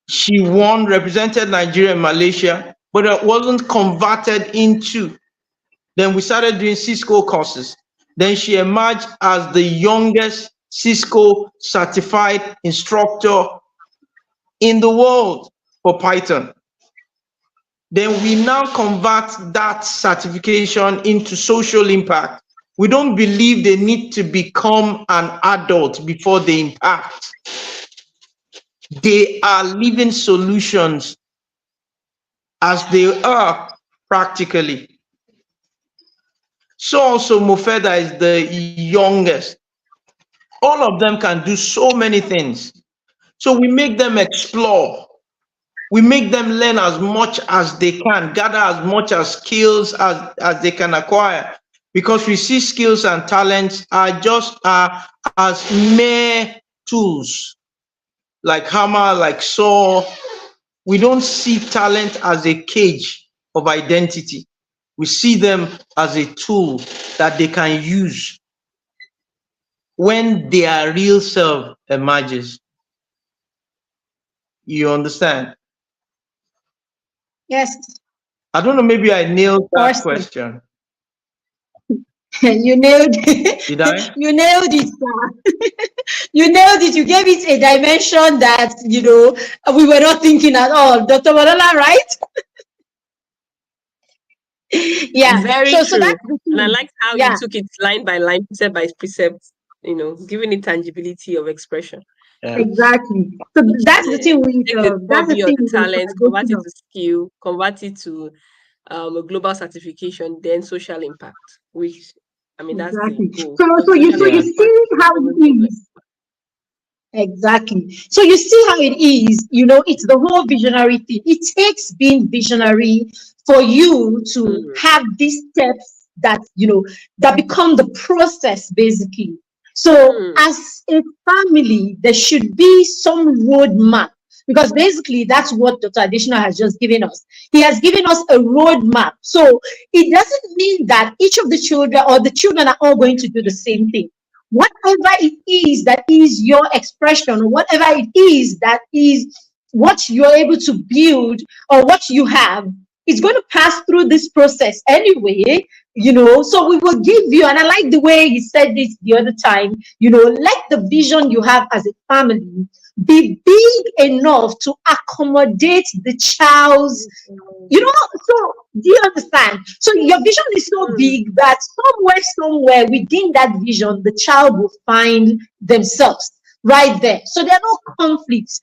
She won, represented Nigeria and Malaysia, but it wasn't converted into. Then we started doing Cisco courses. Then she emerged as the youngest Cisco certified instructor in the world for Python. Then we now convert that certification into social impact. We don't believe they need to become an adult before they impact. They are living solutions as they are practically. So also Mofeda is the youngest. All of them can do so many things. So we make them explore. We make them learn as much as they can, gather as much as skills as they can acquire, because we see skills and talents are just as mere tools, like hammer, like saw. We don't see talent as a cage of identity. We see them as a tool that they can use when their real self emerges. You understand? Yes. I don't know, maybe I nailed that question. You nailed Did I? you nailed it, sir. You nailed it. You gave it a dimension that, we were not thinking at all. Dr. Walola, right? Yeah. Very So true. that's the And I thing. liked how you Yeah, took it line by line, precept by precept, giving it tangibility of expression. Yeah. exactly. So that's the Yeah. thing with Take the that's the hobby or thing the with talent, convert it organizational. to skill, convert it to a global certification, then social impact, which, I mean, that's the Exactly. goal. So Because so you social so you Yeah. impact see how doesn't it stop like is. Exactly. So you see how it is, it's the whole visionary thing. It takes being visionary for you to mm, have these steps that become the process basically. So mm, as a family, there should be some roadmap because basically that's what Dr. Additional has just given us. He has given us a roadmap. So it doesn't mean that each of the children or the children are all going to do the same thing. Whatever it is that is your expression, or whatever it is that is what you're able to build or what you have, it's going to pass through this process anyway. So we will give you, and I like the way he said this the other time, let the vision you have as a family be big enough to accommodate the child's, so do you understand? So your vision is so mm. big that somewhere within that vision, the child will find themselves right there. So there are no conflicts.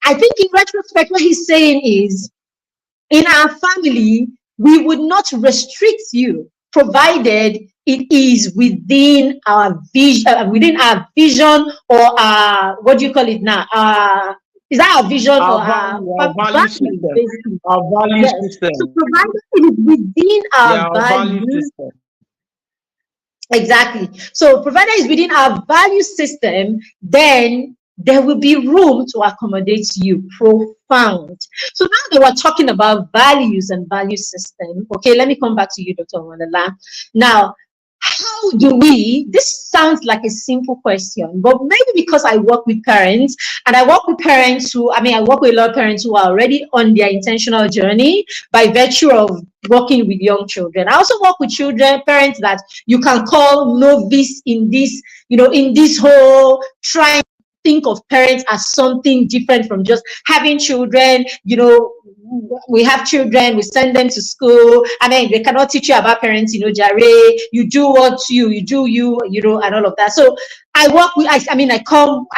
I think in retrospect, what he's saying is, in our family, we would not restrict you, provided it is within our vision or what do you call it now? Is that our vision or our Our value value, system. basically? Our value Yes. So system. provided it is within Yeah, our our value values, system. exactly. So provided it's within our value system, then there will be room to accommodate you. Profound. So now that we're talking about values and value system, okay, let me come back to you, Dr. Wanala. Now, how do we, this sounds like a simple question, but maybe because I work with parents and I work with parents who, I work with a lot of parents who are already on their intentional journey by virtue of working with young children. I also work with parents that you can call novice in this, in this whole trying to think of parents as something different from just having children. We have children, we send them to school, and then they cannot teach you about parents, Jare, you do what you do, and all of that. So I work with, I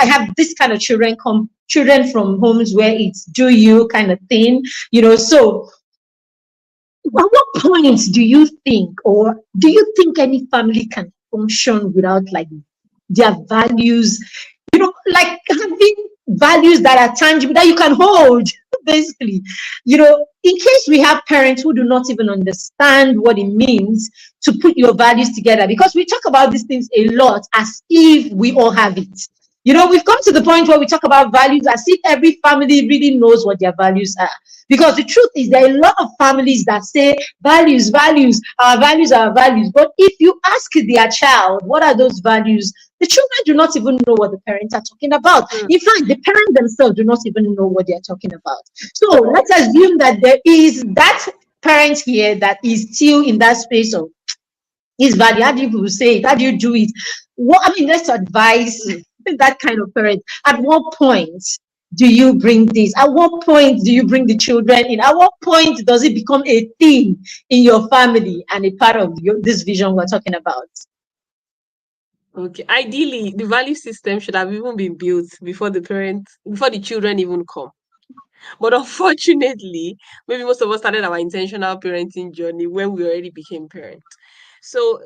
have this kind of children from homes where it's do you kind of thing, so at what point do you think, or do you think any family can function without like their values, like having values that are tangible that you can hold, basically, in case we have parents who do not even understand what it means to put your values together, because we talk about these things a lot as if we all have it. We've come to the point where we talk about values as if every family really knows what their values are. Because the truth is, there are a lot of families that say values, values, our values, our values. But if you ask their child, what are those values? The children do not even know what the parents are talking about. Mm. In fact, the parents themselves do not even know what they're talking about. So let's assume that there is that parent here that is still in that space of is value. How do you say it? How do you do it? Let's advise that kind of parent. At what point do you bring this? At what point do you bring the children in? At what point does it become a thing in your family and a part of this vision we're talking about? Okay. Ideally, the value system should have even been built before the children even come. But unfortunately, maybe most of us started our intentional parenting journey when we already became parents. So,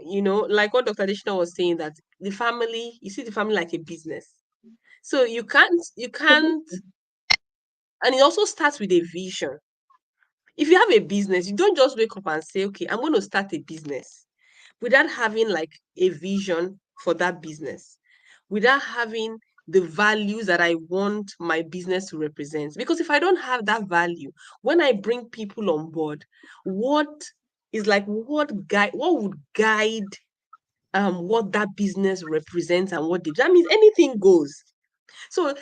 like what Dr. Additional was saying, that you see the family like a business. So you can't, and it also starts with a vision. If you have a business, you don't just wake up and say, okay, I'm going to start a business without having like a vision for that business, without having the values that I want my business to represent. Because if I don't have that value, when I bring people on board, what what would guide what that business represents and that means anything goes. So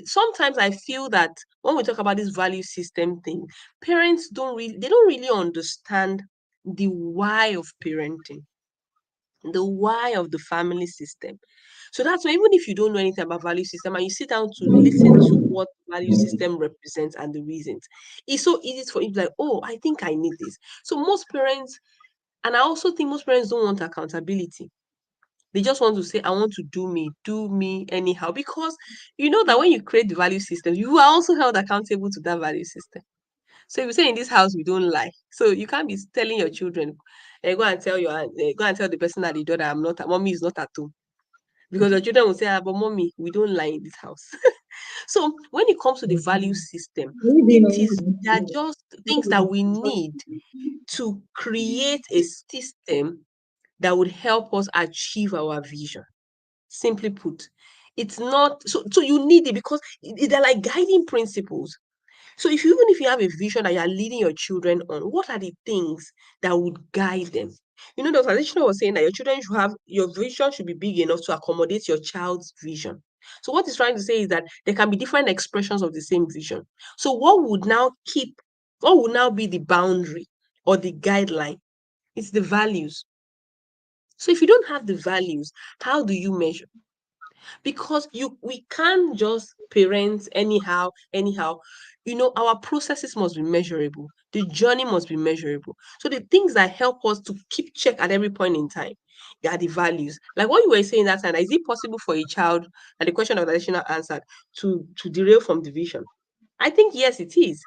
sometimes I feel that when we talk about this value system thing, parents don't really understand the why of parenting. the why of the family system. So that's why even if you don't know anything about value system and you sit down to listen to what value system represents and the reasons, it's so easy for you to be like, oh, I think I need this. So most parents, and I also think most parents don't want accountability. They just want to say, I want to do me anyhow. Because you know that when you create the value system, you are also held accountable to that value system. So if you say in this house we don't lie, so you can't be telling your children, go and tell go and tell the person at the door that mommy is not at home. Because your children will say, but mommy, we don't lie in this house. So when it comes to the value system, they are just things that we need to create a system that would help us achieve our vision. Simply put, it's not so you need it because they're like guiding principles. So even if you have a vision that you are leading your children on, what are the things that would guide them? You know, the organization was saying that your vision should be big enough to accommodate your child's vision. So what it's trying to say is that there can be different expressions of the same vision. So what would now be the boundary or the guideline? It's the values. So if you don't have the values, how do you measure? Because we can't just parent anyhow. You know, our processes must be measurable, the journey must be measurable. So the things that help us to keep check at every point in time are the values. Like what you were saying that time, is it possible for a child, and the question of the additional answered, to derail from the vision? I think yes, it is.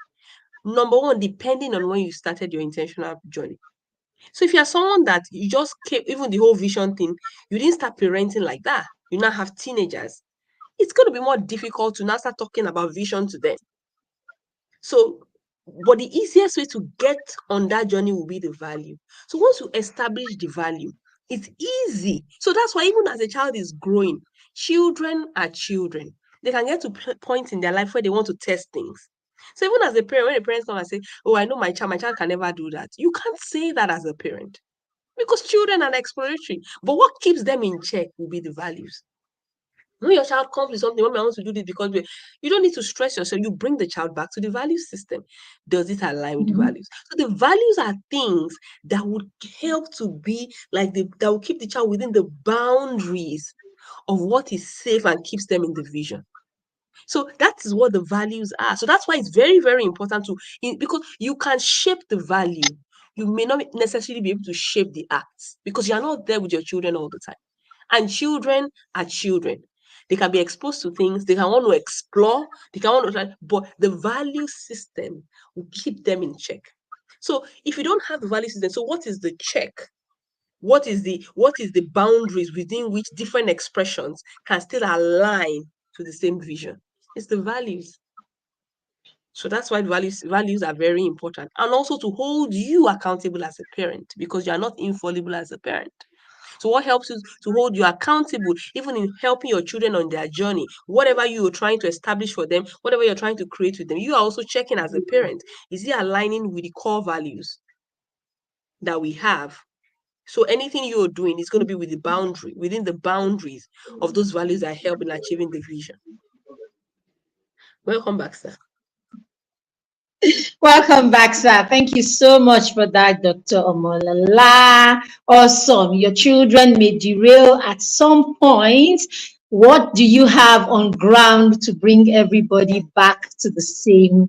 Number one, depending on when you started your intentional journey. So if you're someone that you just kept even the whole vision thing, you didn't start parenting like that, you now have teenagers, it's going to be more difficult to now start talking about vision to them. So, but the easiest way to get on that journey will be the value. So once you establish the value, it's easy. So that's why even as a child is growing, children are children. They can get to points in their life where they want to test things. So even as a parent, when a parent come and say, "Oh, I know my child can never do that," you can't say that as a parent because children are exploratory. But what keeps them in check will be the values. When your child comes with something, mommy, I want to do this because you don't need to stress yourself. You bring the child back to the value system. Does it align with the values? So the values are things that would help to be like that will keep the child within the boundaries of what is safe and keeps them in the vision. So that is what the values are. So that's why it's very, very important because you can shape the value. You may not necessarily be able to shape the acts because you're not there with your children all the time. And children are children. They can be exposed to things, they can want to explore, they can want to try, but the value system will keep them in check. So if you don't have the value system, so what is the check? What is the boundaries within which different expressions can still align to the same vision? It's the values. So that's why values are very important. And also to hold you accountable as a parent, because you are not infallible as a parent. So what helps you to hold you accountable, even in helping your children on their journey, whatever you are trying to establish for them, whatever you're trying to create with them, you are also checking as a parent, is it aligning with the core values that we have? So anything you're doing is going to be within the boundaries of those values that help in achieving the vision. Welcome back, sir. Welcome back, sir. Thank you so much for that, Dr. Omolala. Awesome. Your children may derail at some point. What do you have on ground to bring everybody back to the same,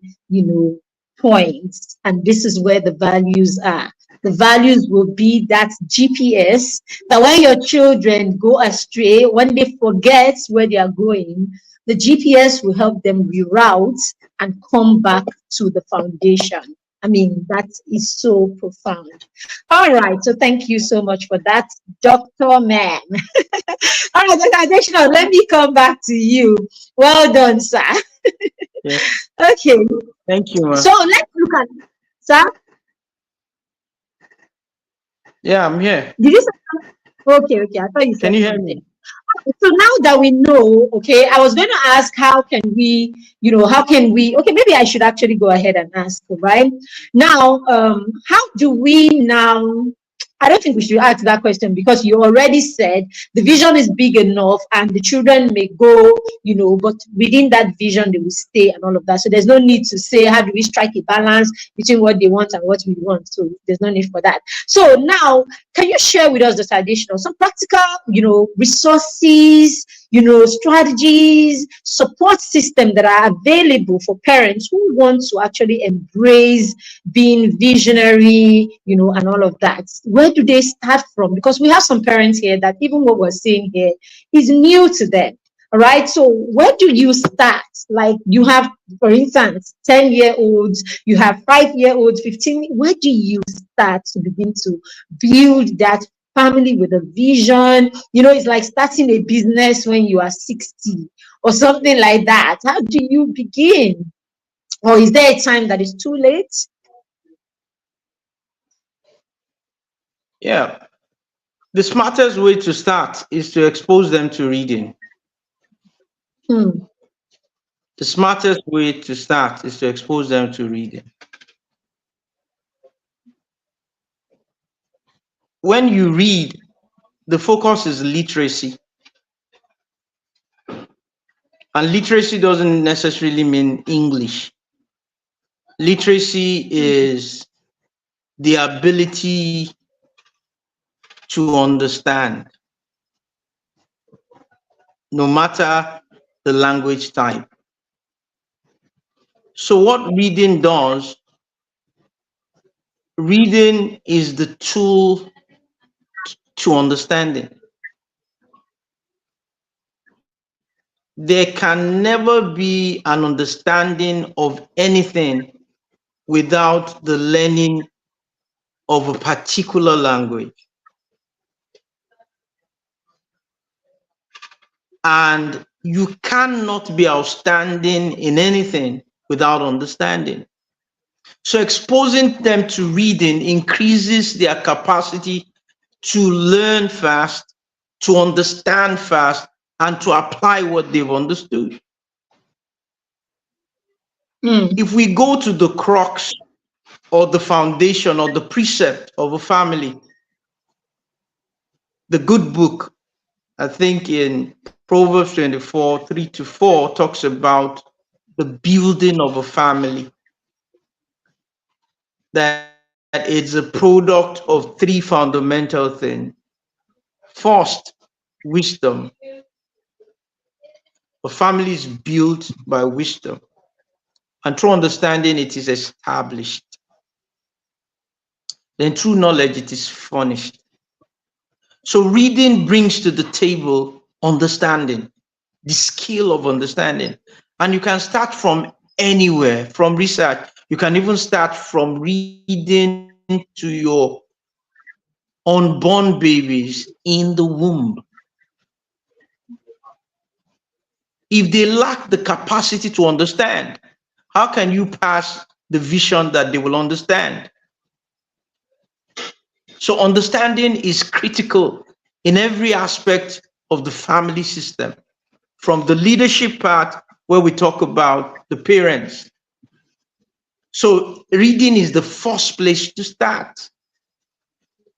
point? And this is where the values are. The values will be that GPS that when your children go astray, when they forget where they are going, the GPS will help them reroute and come back to the foundation. I mean, that is so profound. All right, so thank you so much for that, Dr. Man. All right, Dr. Additional, let me come back to you. Well done, sir. Yeah. Okay. Thank you, ma. So let's look at, sir. Yeah, I'm here. Did you say? Okay, I thought you said Can you hear something. me? So now that we know, okay, I was going to ask how can we, okay, maybe I should actually go ahead and ask, right? Now, how do we now I don't think we should ask that question, because you already said the vision is big enough and the children may go, but within that vision they will stay and all of that. So there's no need to say, how do we strike a balance between what they want and what we want? So there's no need for that. So now, can you share with us the additional, some practical, resources, strategies, support system that are available for parents who want to actually embrace being visionary, and all of that? Where do they start from? Because we have some parents here that even what we're saying here is new to them. All right. So where do you start? Like, you have, for instance, 10-year-olds, you have 5-year-olds, 15. Where do you start to begin to build that family with a vision? It's like starting a business when you are 60 or something like that. How do you begin? Or is there a time that is too late? Yeah. The smartest way to start is to expose them to reading. Hmm. The smartest way to start is to expose them to reading. When you read, the focus is literacy. And literacy doesn't necessarily mean English. Literacy is the ability to understand, no matter the language type. So what reading does, reading is the tool to understanding. There can never be an understanding of anything without the learning of a particular language. And you cannot be outstanding in anything without understanding. So exposing them to reading increases their capacity to learn fast, to understand fast, and to apply what they've understood. If we go to the crux or the foundation or the precept of a family, the good book, I think in Proverbs 24, 3-4, talks about the building of a family, that it's a product of 3 fundamental things. First, wisdom. A family is built by wisdom, and through understanding it is established. Then through knowledge it is furnished. So reading brings to the table understanding, the skill of understanding. And you can start from anywhere, from research. You can even start from reading to your unborn babies in the womb. If they lack the capacity to understand, how can you pass the vision that they will understand? So understanding is critical in every aspect of the family system, from the leadership part where we talk about the parents. So reading is the first place to start.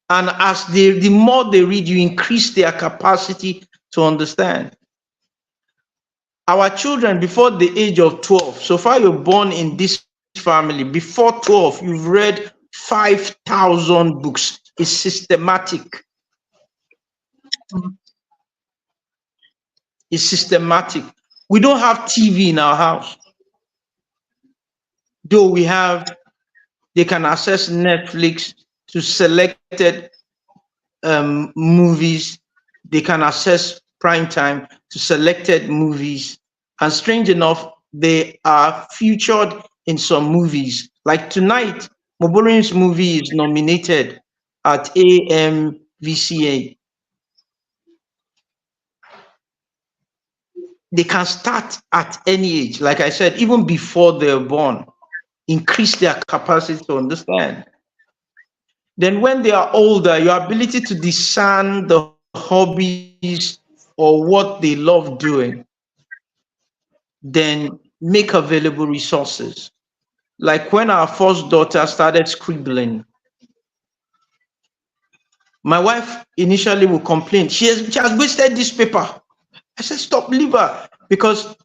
And as the more they read, you increase their capacity to understand. Our children before the age of 12, so far you're born in this family, before 12, you've read 5,000 books. It's systematic. It's systematic. We don't have TV in our house. Though they can access Netflix to selected movies. They can access prime time to selected movies. And strange enough, they are featured in some movies. Like tonight, Moborin's movie is nominated at AMVCA. They can start at any age, like I said, even before they're born, increase their capacity to understand. Then when they are older, your ability to discern the hobbies or what they love doing, then make available resources. Like when our first daughter started scribbling, My wife initially would complain, she has wasted this paper. I said, stop, leave her, because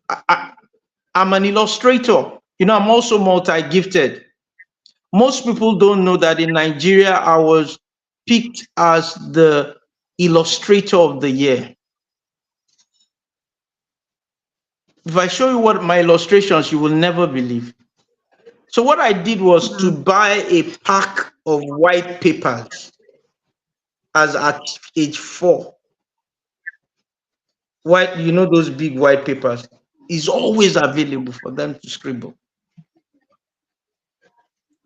I'm an illustrator. You know, I'm also multi-gifted. Most people don't know that in Nigeria, I was picked as the illustrator of the year. If I show you what my illustrations, you will never believe. So what I did was to buy a pack of white papers as at age 4. White, you know, those big white papers is always available for them to scribble.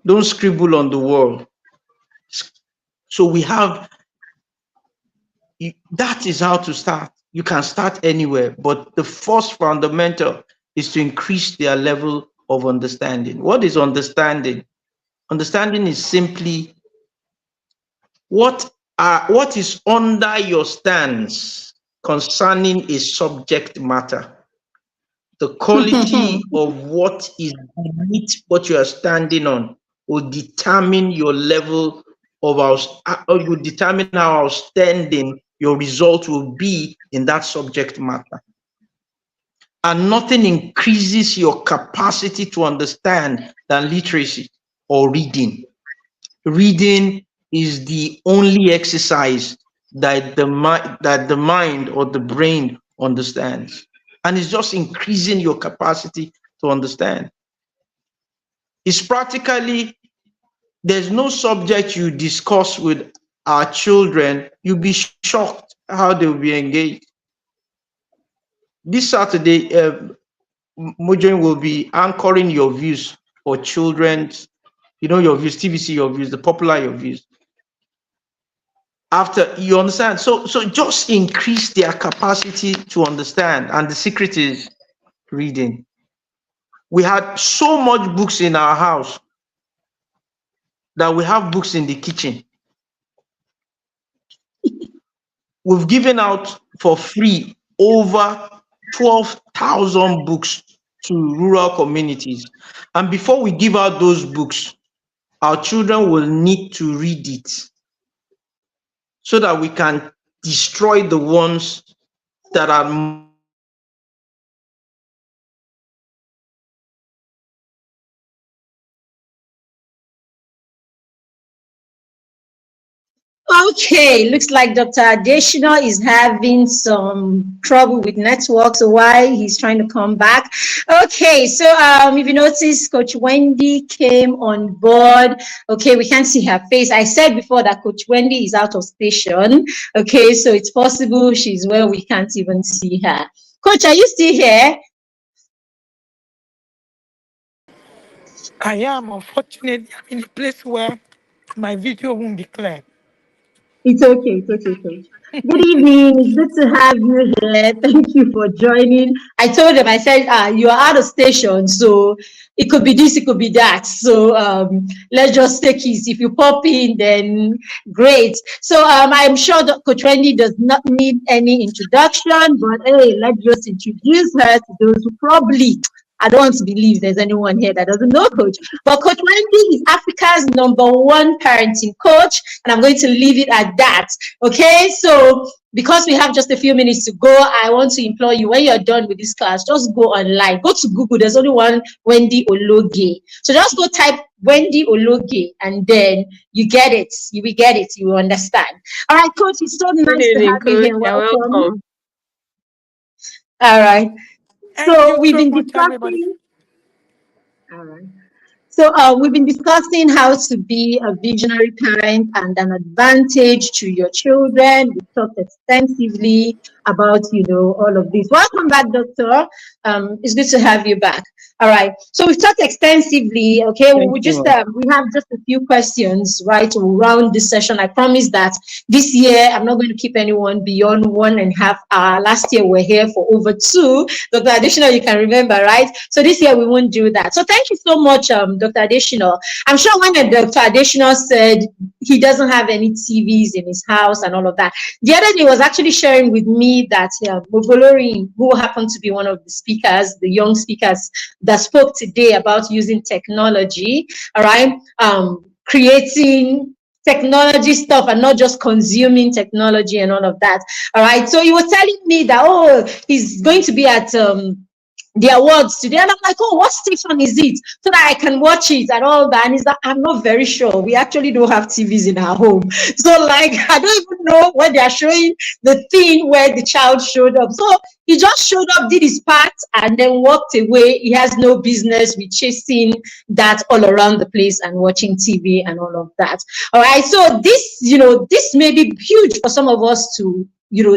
Don't scribble on the wall. So we have, that is how to start. You can start anywhere, but the first fundamental is to increase their level of understanding. What is understanding? Understanding is simply what is under your stance concerning a subject matter. The quality of what is beneath what you are standing on will determine your level of or will determine how outstanding your result will be in that subject matter. And nothing increases your capacity to understand than literacy or reading. Reading is the only exercise that the mind or the brain understands. And it's just increasing your capacity to understand. It's practically, there's no subject you discuss with our children, you'll be shocked how they'll be engaged. This Saturday, Mojoin will be anchoring your views for children's, you know, your views, TVC, your views, the popular your views. After you understand, so just increase their capacity to understand, and the secret is reading. We had so much books in our house that we have books in the kitchen. We've given out for free over 12,000 books to rural communities, and before we give out those books, our children will need to read it so that we can destroy the ones that are Okay, looks like Dr. Adeshina is having some trouble with network, so why he's trying to come back. Okay, so if you notice, Coach Wendy came on board. Okay, we can't see her face. I said before that Coach Wendy is out of station. Okay, so it's possible she's where we can't even see her. Coach, are you still here? I am. Unfortunately, I'm in a place where my video won't be clear. It's okay, Coach. Good evening. It's good to have you here. Thank you for joining. I told them, I said, you are out of station, so it could be this, it could be that. So let's just take it. If you pop in, then great. So I'm sure that Coach Wendy does not need any introduction, but hey, let's just introduce her to those who probably, I don't want to believe there's anyone here that doesn't know Coach. But Coach Wendy is Africa's #1 parenting coach, and I'm going to leave it at that. Okay, so because we have just a few minutes to go, I want to implore you, when you're done with this class, just go online, go to Google. There's only one Wendy Ologe. So just go type Wendy Ologe, and then you get it. You will get it. You will understand. All right, Coach, it's so nice to have you here. Welcome. All right. So we've been discussing. All right. So we've been discussing how to be a visionary parent and an advantage to your children. We talked extensively about, all of this. Welcome back, Doctor. It's good to have you back. All right. So we've talked extensively. Okay. We have just a few questions, right, to round this session. I promise that this year I'm not going to keep anyone beyond 1.5 hours. Last year we're here for over 2. Dr. Adeshina, you can remember, right? So this year we won't do that. So thank you so much, Dr. Adeshina. I'm sure when Dr. Adeshina said he doesn't have any TVs in his house and all of that, the other day was actually sharing with me that Mogolori, who happened to be one of the speakers, the young speakers that spoke today about using technology, all right, creating technology stuff and not just consuming technology and all of that. All right. So he was telling me that, oh, he's going to be at the awards today. And I'm like, oh, what station is it? So that I can watch it and all that. And he's like, I'm not very sure. We actually don't have TVs in our home. So like, I don't even know when they are showing the thing where the child showed up. So he just showed up, did his part, and then walked away. He has no business with chasing that all around the place and watching TV and all of that. All right. So this, this may be huge for some of us to,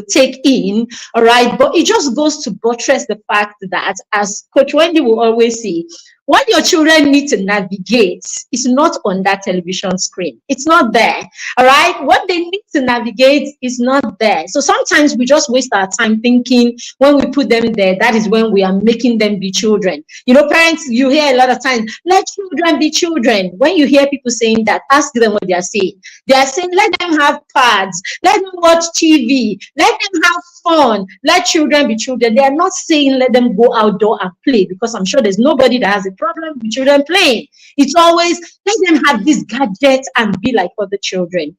take in. All right. But it just goes to buttress the fact that, as Coach Wendy will always say, what your children need to navigate is not on that television screen. It's not there. All right. What they need to navigate is not there. So sometimes we just waste our time thinking when we put them there, that is when we are making them be children. Parents, you hear a lot of times, let children be children. When you hear people saying that, ask them what they are saying. They are saying, let them have pads, let them watch TV, let them have fun, let children be children. They are not saying let them go outdoor and play, because I'm sure there's nobody that has a problem with children playing. It's always let them have these gadgets and be like other children.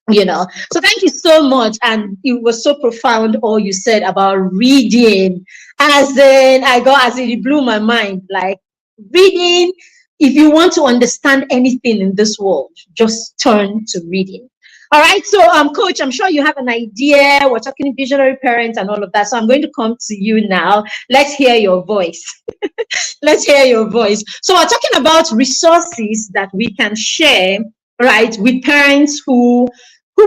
So thank you so much. And it was so profound all you said about reading. It blew my mind. Like, reading, if you want to understand anything in this world, just turn to reading. All right. So Coach, I'm sure you have an idea. We're talking visionary parents and all of that. So I'm going to come to you now. Let's hear your voice. Let's hear your voice. So we're talking about resources that we can share, right, with parents who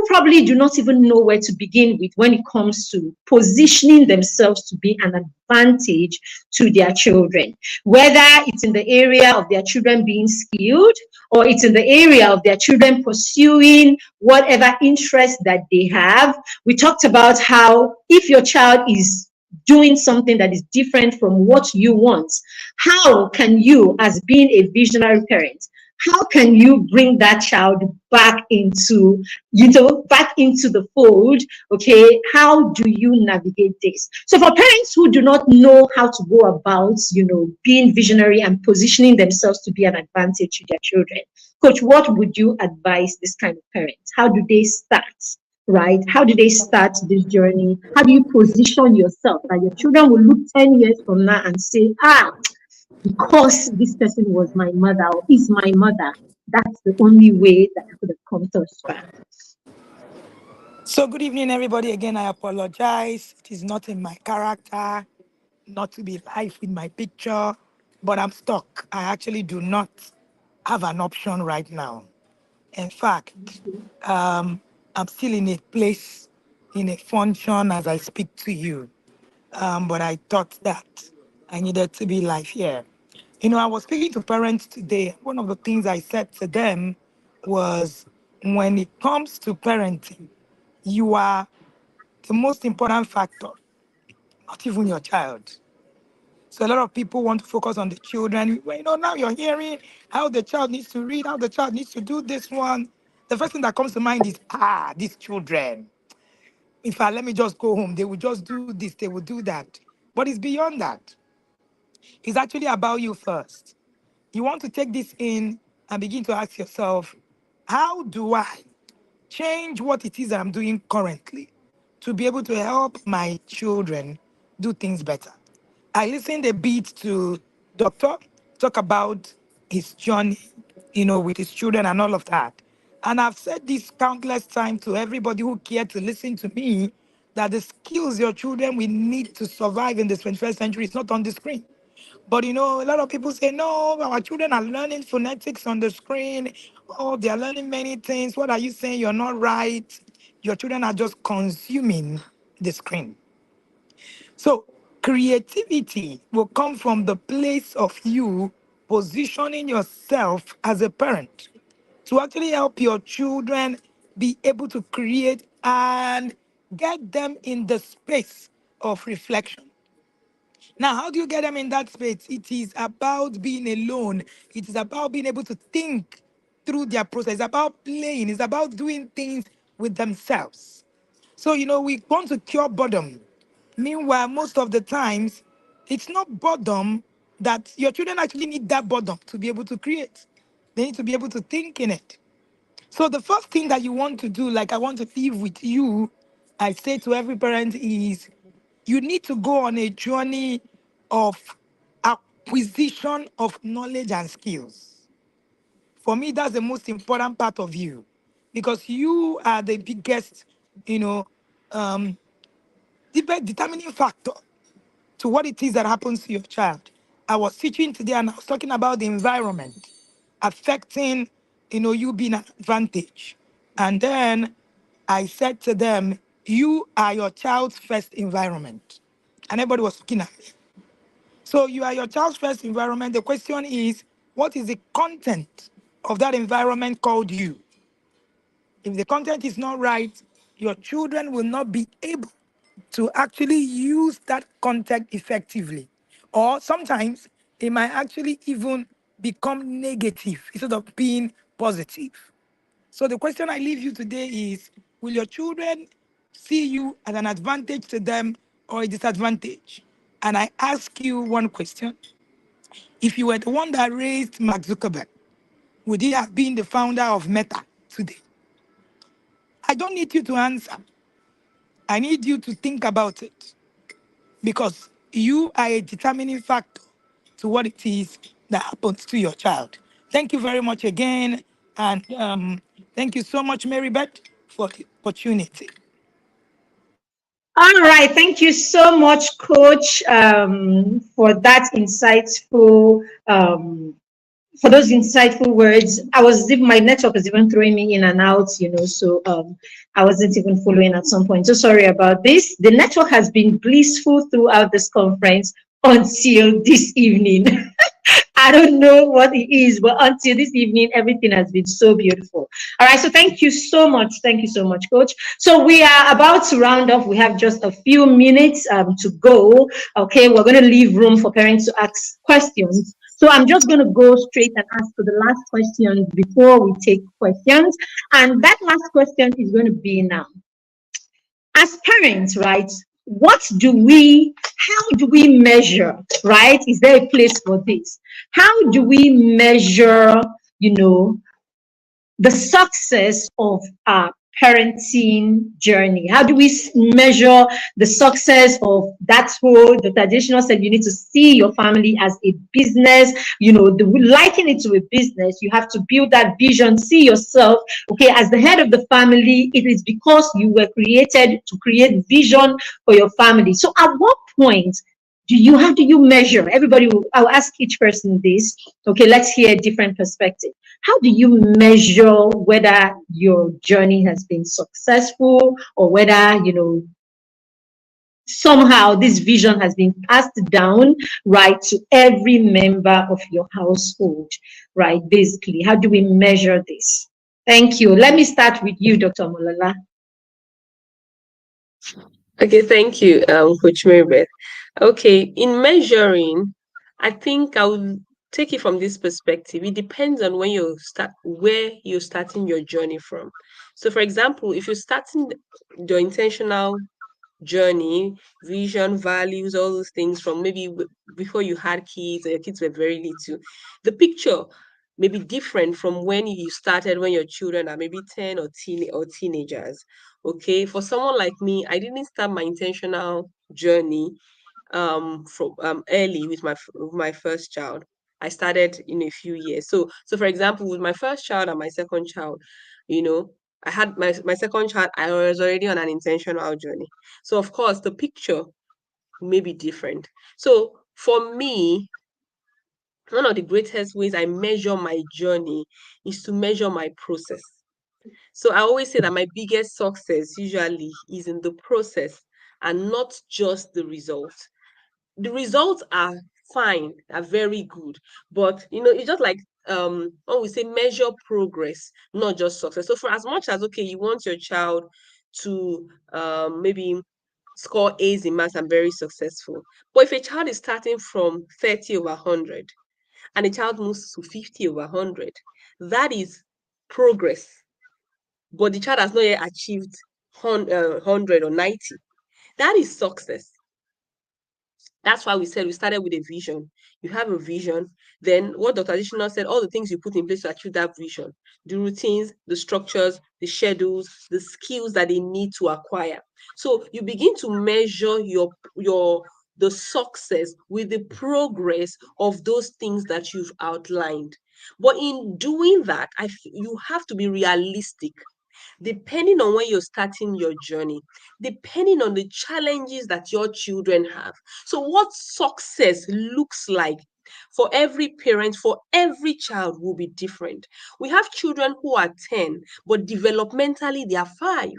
probably do not even know where to begin with when it comes to positioning themselves to be an advantage to their children, whether it's in the area of their children being skilled, or it's in the area of their children pursuing whatever interest that they have. We talked about how if your child is doing something that is different from what you want, how can you, as being a visionary parent, how can you bring that child back into, back into the fold? Okay, how do you navigate this? So for parents who do not know how to go about, being visionary and positioning themselves to be an advantage to their children, Coach, what would you advise this kind of parents? How do they start? Right? How do they start this journey? How do you position yourself that your children will look 10 years from now and say, because this person was my mother or is my mother, that's the only way that I could have come to us back. So good evening, everybody. Again, I apologize. It is not in my character not to be live with my picture, but I'm stuck. I actually do not have an option right now. In fact, I'm still in a place, in a function as I speak to you. But I thought that I needed to be live here. I was speaking to parents today. One of the things I said to them was, when it comes to parenting, you are the most important factor, not even your child. So a lot of people want to focus on the children. Well, now you're hearing how the child needs to read, how the child needs to do this one. The first thing that comes to mind is, these children. In fact, let me just go home. They will just do this, they will do that. But it's beyond that. It's actually about you first. You want to take this in and begin to ask yourself, how do I change what it is that I'm doing currently to be able to help my children do things better? I listened a bit to Doctor talk about his journey, with his children and all of that. And I've said this countless times to everybody who cared to listen to me, that the skills your children will need to survive in the 21st century is not on the screen. But a lot of people say, no, our children are learning phonetics on the screen. Oh, they are learning many things. What are you saying? You're not right. Your children are just consuming the screen. So creativity will come from the place of you positioning yourself as a parent to actually help your children be able to create and get them in the space of reflection. Now, how do you get them in that space? It is about being alone. It is about being able to think through their process. It's about playing. It's about doing things with themselves. So, we want to cure boredom. Meanwhile, most of the times, it's not boredom that your children actually need, that boredom to be able to create. They need to be able to think in it. So the first thing that you want to do, like I want to leave with you, I say to every parent is you need to go on a journey of acquisition of knowledge and skills. For me, that's the most important part of you because you are the biggest, you know, um, determining factor to what it is that happens to your child. I was teaching today and I was talking about the environment affecting, you being an advantage. And then I said to them, you are your child's first environment. And everybody was looking at me. So you are your child's first environment. The question is, what is the content of that environment called you? If the content is not right, your children will not be able to actually use that content effectively. Or sometimes it might actually even become negative instead of being positive. So the question I leave you today is, will your children see you as an advantage to them or a disadvantage? And I ask you one question. If you were the one that raised Mark Zuckerberg, would he have been the founder of Meta today? I don't need you to answer. I need you to think about it because you are a determining factor to what it is that happens to your child. Thank you very much again. And thank you so much, Mary Beth, for the opportunity. All right, thank you so much, Coach, for that insightful for those insightful words. My network was even throwing me in and out, so I wasn't even following at some point. So sorry about this. The network has been blissful throughout this conference until this evening. I don't know what it is, but until this evening, everything has been so beautiful. All right, so thank you so much. Thank you so much, Coach. So we are about to round off. We have just a few minutes to go. Okay, we're going to leave room for parents to ask questions. So I'm just going to go straight and ask for the last question before we take questions. And that last question is going to be now. As parents, right, how do we measure, right? Is there a place for this? How do we measure, you know, the success of our parenting journey? How do we measure the success of that whole, the traditional said you need to see your family as a business, liken it to a business. You have to build that vision, see yourself, okay, as the head of the family. It is because you were created to create vision for your family. So at what point how do you measure? I'll ask each person this. Okay, let's hear a different perspective. How do you measure whether your journey has been successful or whether, somehow this vision has been passed down, right, to every member of your household, right? Basically, how do we measure this? Thank you. Let me start with you, Dr. Mulala. Okay, thank you, Coach Marybeth. Okay, in measuring, I think I will take it from this perspective. It depends on where you're starting your journey from. So, for example, if you're starting your intentional journey, vision, values, all those things from maybe before you had kids or your kids were very little, the picture may be different from when you started when your children are maybe 10 or teenagers. Okay, for someone like me, I didn't start my intentional journey from early with my first child. I started in a few years. So for example, with my first child and my second child, you know, I had my second child, I was already on an intentional journey. So of course the picture may be different. So for me, one of the greatest ways I measure my journey is to measure my process. So I always say that my biggest success usually is in the process and not just the result. The results are fine, are very good, but it's just like when we say measure progress, not just success. So for as much as okay, you want your child to maybe score A's in maths and very successful, but if a child is starting from 30 over 100 and a child moves to 50 over 100, that is progress, but the child has not yet achieved 100 or 90. That is success. That's why we said we started with a vision. You have a vision. Then what Dr. Additional said, all the things you put in place to achieve that vision, the routines, the structures, the schedules, the skills that they need to acquire. So you begin to measure the success with the progress of those things that you've outlined. But in doing that, you have to be realistic, depending on when you're starting your journey, depending on the challenges that your children have. So, what success looks like for every parent, for every child, will be different. We have children who are 10, but developmentally they are 5.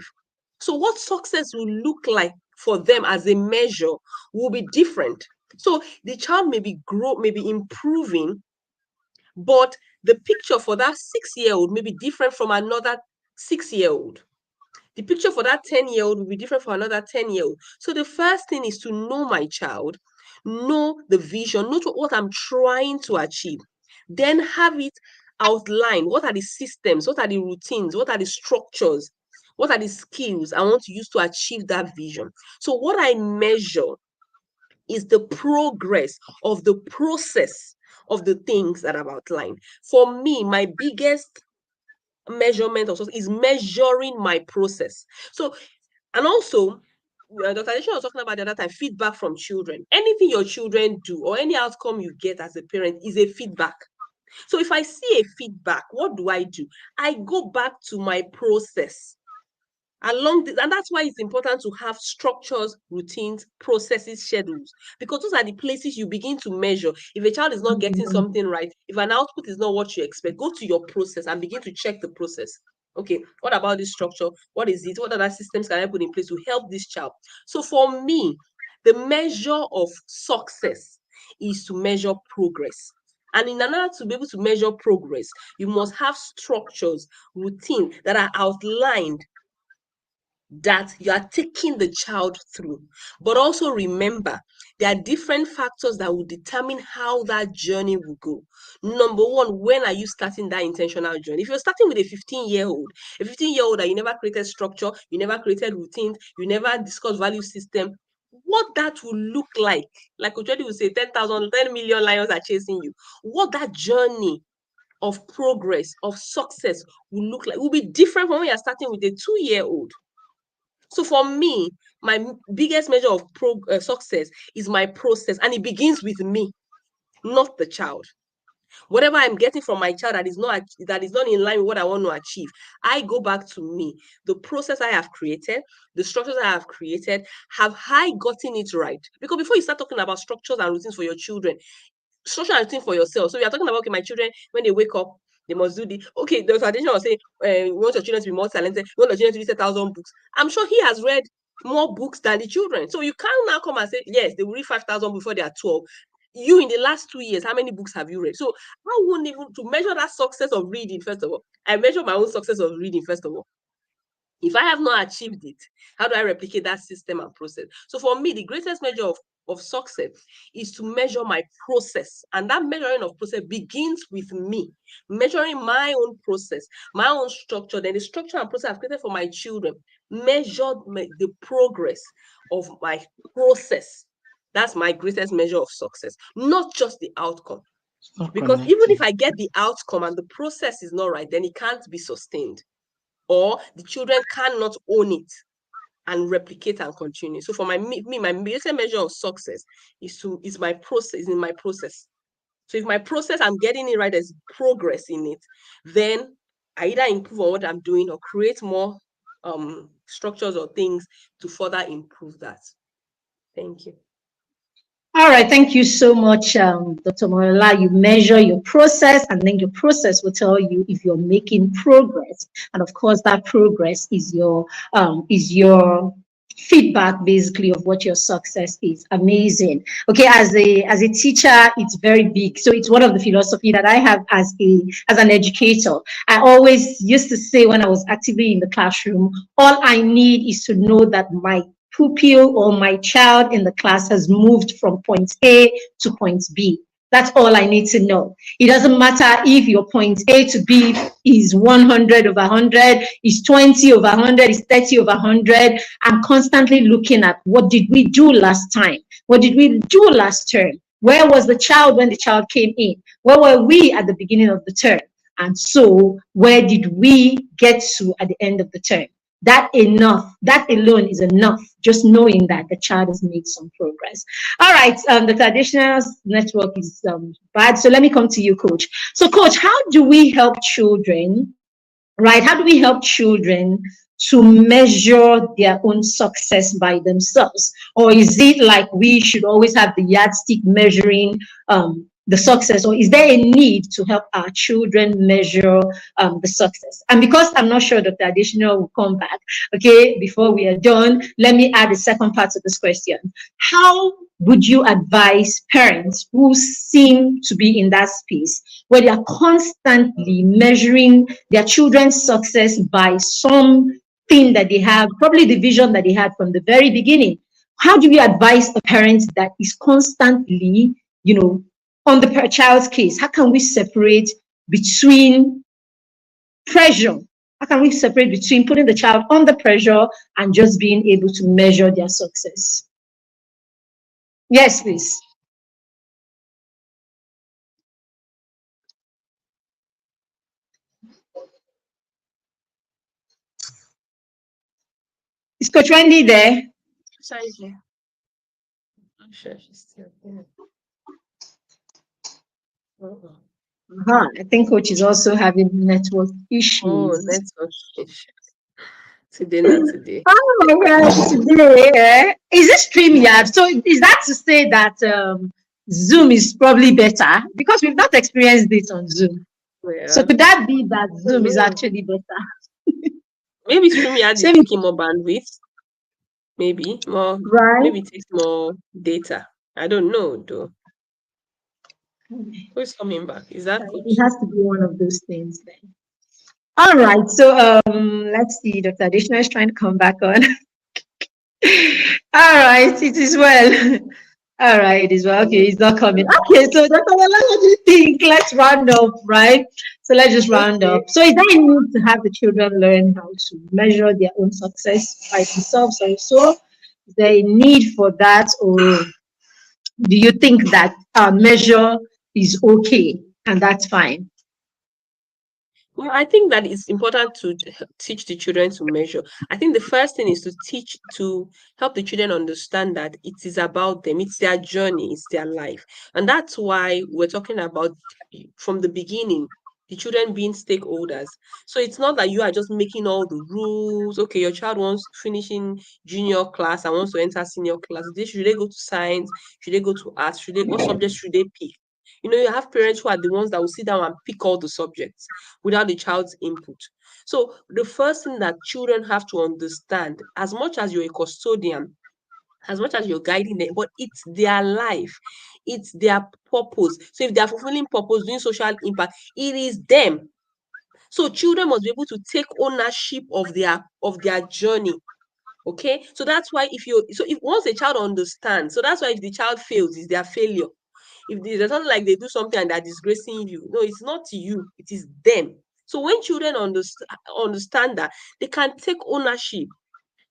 So, what success will look like for them as a measure will be different. So, the child may be improving, but the picture for that 6-year-old may be different from another 6-year-old. The picture for that 10-year-old will be different for another 10-year-old. So the first thing is to know my child, know the vision, know what I'm trying to achieve. Then have it outlined. What are the systems? What are the routines? What are the structures? What are the skills I want to use to achieve that vision? So what I measure is the progress of the process of the things that I've outlined. For me, my biggest measurement of success is measuring my process. So, and also, Dr. Adesina was talking about the other time, feedback from children. Anything your children do or any outcome you get as a parent is a feedback. So if I see a feedback, what do? I go back to my process along this, and that's why it's important to have structures, routines, processes, schedules, because those are the places you begin to measure. If a child is not getting something right, if an output is not what you expect, go to your process and begin to check the process. Okay, what about this structure? What is it? What other systems can I put in place to help this child? So for me, the measure of success is to measure progress. And in order to be able to measure progress, you must have structures, routines that are outlined, that you are taking the child through. But also remember, there are different factors that will determine how that journey will go. Number one, when are you starting that intentional journey? If you're starting with a 15-year-old, that you never created structure, you never created routines, you never discussed value system, what that will look like Ojedi will say, 10 million lions are chasing you. What that journey of progress, of success will look like will be different from when you're starting with a 2-year-old. So for me, my biggest measure of success is my process, and it begins with me, not the child. Whatever I'm getting from my child that is not in line with what I want to achieve, I go back to me. The process I have created, the structures I have created, have I gotten it right? Because before you start talking about structures and routines for your children, structure and routine for yourself. So we are talking about, okay, my children, when they wake up, they must do the, okay, the tradition was saying, we want your children to be more talented, we want your children to read 1,000 books. I'm sure he has read more books than the children. So you can't now come and say, yes, they will read 5,000 before they are 12. You, in the last 2 years, how many books have you read? So I won't even, to measure that success of reading, first of all, I measure my own success of reading, first of all. If I have not achieved it, how do I replicate that system and process? So for me, the greatest measure of success is to measure my process. And that measuring of process begins with me, measuring my own process, my own structure, then the structure and process I've created for my children, measure the progress of my process. That's my greatest measure of success, not just the outcome. Because even if I get the outcome and the process is not right, then it can't be sustained, or the children cannot own it and replicate and continue. So for my biggest measure of success is my process. So if my process, I'm getting it right, there's progress in it, then I either improve on what I'm doing or create more structures or things to further improve that. Thank you. All right, thank you so much, Dr. Morala. You measure your process, and then your process will tell you if you're making progress. And of course, that progress is your feedback, basically, of what your success is. Amazing. Okay, as a teacher, it's very big. So it's one of the philosophy that I have as an educator. I always used to say when I was actively in the classroom, all I need is to know that my pupil or my child in the class has moved from point A to point B. That's all I need to know. It doesn't matter if your point A to B is 100 over 100, is 20 over 100, is 30 over 100. I'm constantly looking at what did we do last time? What did we do last term? Where was the child when the child came in? Where were we at the beginning of the term? And so, where did we get to at the end of the term? That alone is enough, just knowing that the child has made some progress. All right, the traditional network is bad. So let me come to you, Coach. So, Coach, how do we help children, right? How do we help children to measure their own success by themselves? Or is it like we should always have the yardstick measuring the success, or is there a need to help our children measure the success? And because I'm not sure Dr. Additional will come back, okay, before we are done, let me add the second part of this question. How would you advise parents who seem to be in that space where they are constantly measuring their children's success by something that they have, probably the vision that they had from the very beginning? How do you advise a parent that is constantly, on the child's case? How can we separate between pressure? How can we separate between putting the child under pressure and just being able to measure their success? Yes, please. Is Coach Wendy there? Sorry, I'm sure she's still there. I think Coach is also having network issues. Oh, network issues. Today, not today. Oh my gosh, today. Is it StreamYard? So is that to say that Zoom is probably better? Because we've not experienced this on Zoom. Yeah. So could that be that Zoom is actually better? Maybe StreamYard is taking more bandwidth. Maybe more. Right. Maybe it takes more data. I don't know though. Who's coming back? Is that Coach? It has to be one of those things then. All right. So let's see. Dr. Additional is trying to come back on. All right. It is well. All right. It is well. Okay. He's not coming. Okay. So Dr. Wala, what do you think? Let's round up, right? So let's just round up. So is there a need to have the children learn how to measure their own success by themselves also? Is there a need for that, or do you think that measure is okay and that's fine? Well, I think that it's important to teach the children to measure. I think the first thing is to help the children understand that it is about them. It's their journey, it's their life. And that's why we're talking about from the beginning, the children being stakeholders. So it's not that you are just making all the rules. Okay, your child wants finishing junior class and wants to enter senior class. Should they go to science? Should they go to arts? What subjects should they pick? You have parents who are the ones that will sit down and pick all the subjects without the child's input. So the first thing that children have to understand, as much as you're a custodian, as much as you're guiding them, but it's their life, it's their purpose. So if they're fulfilling purpose, doing social impact, it is them. So children must be able to take ownership of their journey. Okay, so that's why if once a child understands, so that's why if the child fails, it's their failure. If there's something like they do something and they're disgracing you, no, it's not you, it is them. So when children understand that, they can take ownership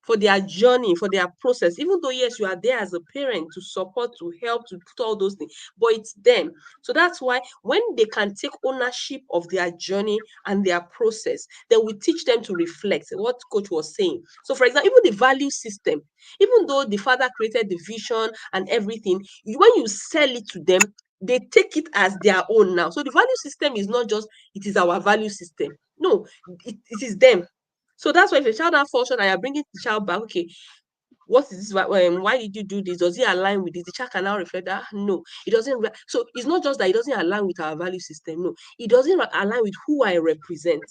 for their journey, for their process, even though, yes, you are there as a parent to support, to help, to put all those things, but it's them. So that's why when they can take ownership of their journey and their process, then we teach them to reflect what Coach was saying. So, for example, even the value system, even though the father created the vision and everything, when you sell it to them, they take it as their own now. So the value system is not just, it is our value system. No, it is them. So that's why if a child has fallen short and you're bringing the child back, okay, what is this? Why did you do this? Does it align with this? The child can now reflect that, no, it doesn't. So it's not just that it doesn't align with our value system. No, it doesn't align with who I represent.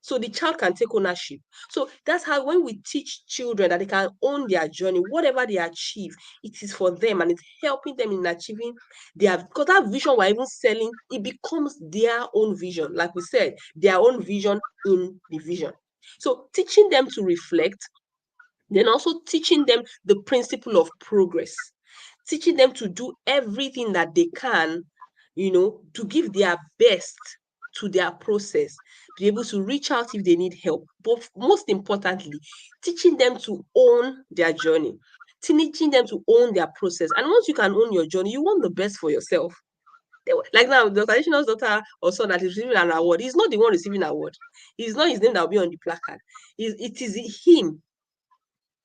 So the child can take ownership. So that's how when we teach children that they can own their journey, whatever they achieve, it is for them and it's helping them in achieving because that vision we're even selling, it becomes their own vision. Like we said, their own vision in the vision. So teaching them to reflect, then also teaching them the principle of progress. teaching them to do everything that they can, to give their best to their process, be able to reach out if they need help. But most importantly, teaching them to own their journey, teaching them to own their process. And once you can own your journey, you want the best for yourself. Like now, the traditional daughter or son that is receiving an award, he's not the one receiving an award. It's not his name that will be on the placard. It is him.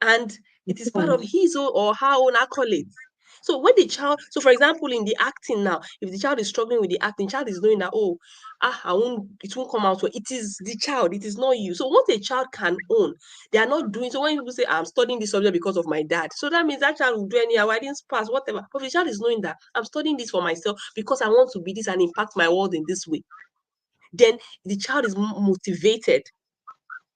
And it is part of his own or her own accolades. So when the child, so for example, in the acting now, if the child is struggling with the acting, child is knowing that, it won't come out well. It is the child, it is not you. So what a child can own, they are not doing. So when people say, I'm studying this subject because of my dad, so that means that child will do anyhow, I didn't pass, whatever. But the child is knowing that I'm studying this for myself because I want to be this and impact my world in this way. Then the child is motivated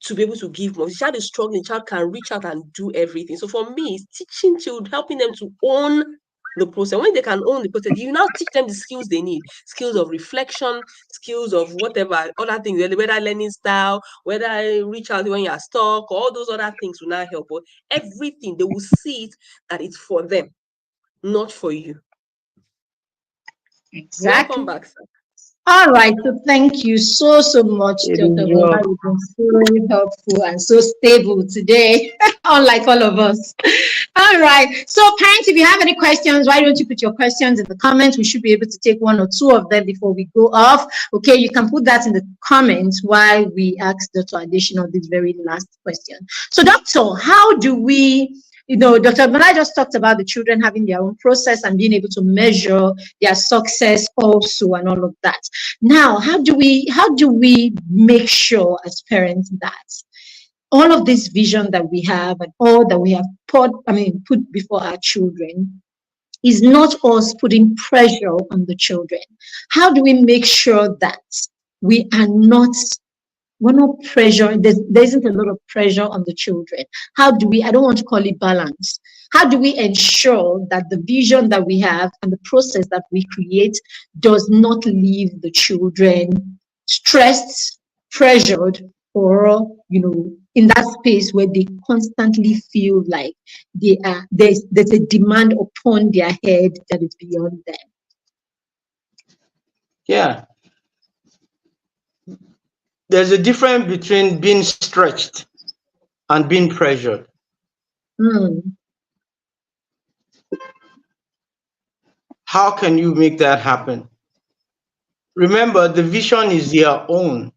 to be able to give more. If the child is struggling, the child can reach out and do everything. So for me, it's teaching children, helping them to own the process. When they can own the process, you now teach them the skills they need, skills of reflection, skills of whatever other things, whether learning style, whether I reach out when you're stuck, all those other things will now help. But everything, they will see it that it's for them, not for you. Exactly. Welcome back, sir. All right, so thank you so much, Dr. Bola. You've been so helpful and so stable today, unlike all of us. All right, so parents, if you have any questions, why don't you put your questions in the comments? We should be able to take one or two of them before we go off. Okay, you can put that in the comments while we ask Dr. Additional this very last question. So, Doctor, how do we... Dr. Bola just talked about the children having their own process and being able to measure their success also and all of that. Now, how do we make sure as parents that all of this vision that we have and all that we have put before our children is not us putting pressure on the children? How do we make sure that we're not pressure, there isn't a lot of pressure on the children? How do we, I don't want to call it balance, how do we ensure that the vision that we have and the process that we create does not leave the children stressed, pressured, or, in that space where they constantly feel like there's a demand upon their head that is beyond them? Yeah. There's a difference between being stretched and being pressured. How can you make that happen? Remember, the vision is their own.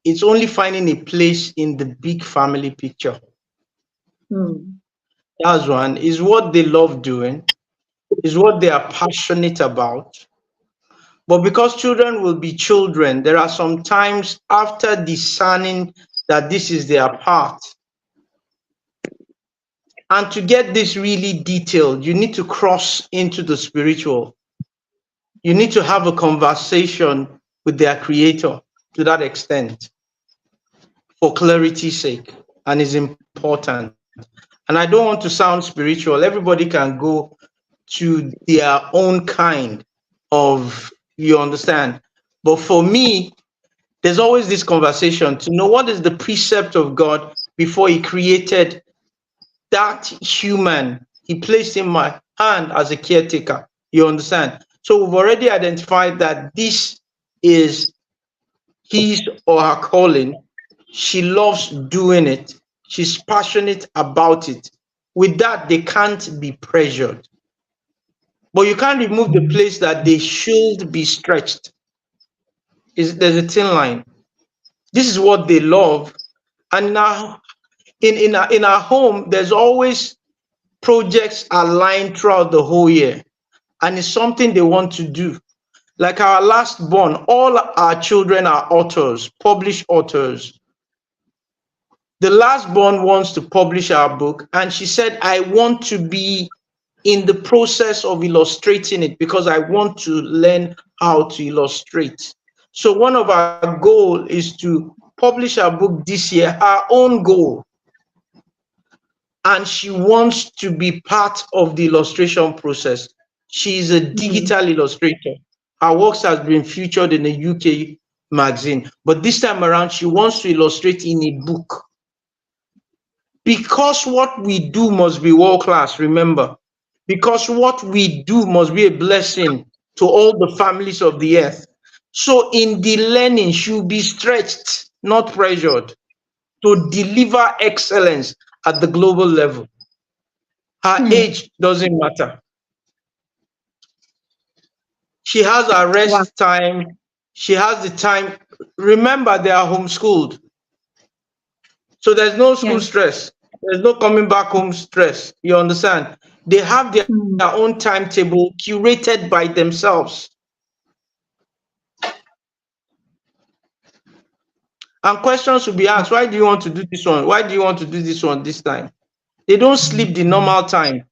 It's only finding a place in the big family picture. That's one. Is what they love doing, is what they are passionate about. But because children will be children, there are some times after discerning that this is their path. And to get this really detailed, you need to cross into the spiritual. You need to have a conversation with their creator to that extent, for clarity's sake, and is important. And I don't want to sound spiritual. Everybody can go to their own kind of, you understand. But for me, there's always this conversation to know what is the precept of God before he created that human. He placed in my hand as a caretaker. You understand? So we've already identified that this is his or her calling. She loves doing it. She's passionate about it. With that, they can't be pressured. But you can't remove the place that they should be stretched. There's a thin line. This is what they love. And now in our home, there's always projects aligned throughout the whole year. And it's something they want to do. Like our last born, all our children are authors, published authors. The last born wants to publish our book, and she said, I want to be in the process of illustrating it because I want to learn how to illustrate. So one of our goals is to publish our book this year, our own goal. And she wants to be part of the illustration process. She's a digital illustrator. Her works has been featured in a UK magazine, but this time around, she wants to illustrate in a book. Because what we do must be world class, remember. because what we do must be a blessing to all the families of the earth. So in the learning, she'll be stretched, not pressured, to deliver excellence at the global level. Her age doesn't matter. She has her Wow. rest time. She has the time. Remember, they are homeschooled. So there's no school Yeah. stress. There's no coming back home stress. You understand? They have their own timetable curated by themselves. And questions will be asked. Why do you want to do this one? Why do you want to do this one this time? They don't sleep the normal time.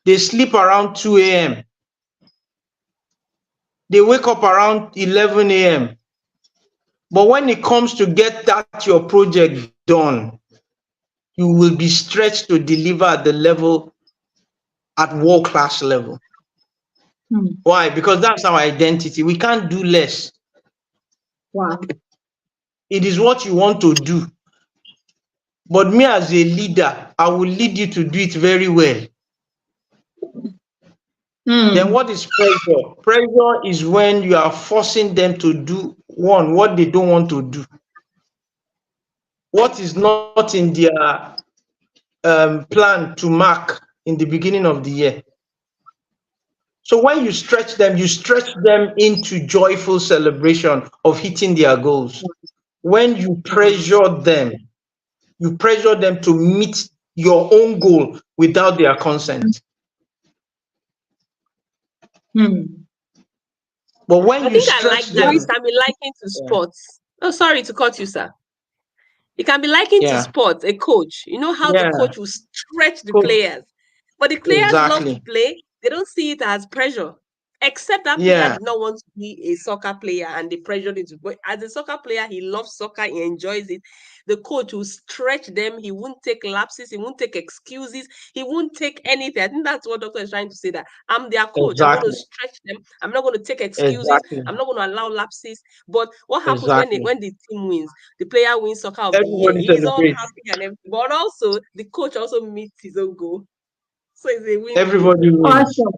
They sleep around 2 a.m. They wake up around 11 a.m. But when it comes to get that your project done, you will be stretched to deliver at the level, at world-class level. Why? Because that's our identity. We can't do less. Wow. It is what you want to do. But me as a leader, I will lead you to do it very well. Then what is pressure? Pressure is when you are forcing them to do what they don't want to do. What is not in their plan to mark in the beginning of the year. So when you stretch them into joyful celebration of hitting their goals. When you pressure them to meet your own goal without their consent. But when you stretch them, it can be likened to sports. Oh, sorry to cut you, sir. It can be likened to sports, a coach. You know how the coach will stretch the players. But the players love to play. They don't see it as pressure. Except that player did not want to be a soccer player and they pressured him to. But as a soccer player, he loves soccer, he enjoys it. The coach will stretch them. He won't take lapses. He won't take excuses. He won't take anything. I think that's what doctor is trying to say, that I'm their coach. I'm going to stretch them. I'm not going to take excuses. I'm not going to allow lapses. But what happens when the team wins? The player wins soccer of the year. He's all happy and everything. But also, the coach also meets his own goal. So it's a win. Everybody wins. Awesome.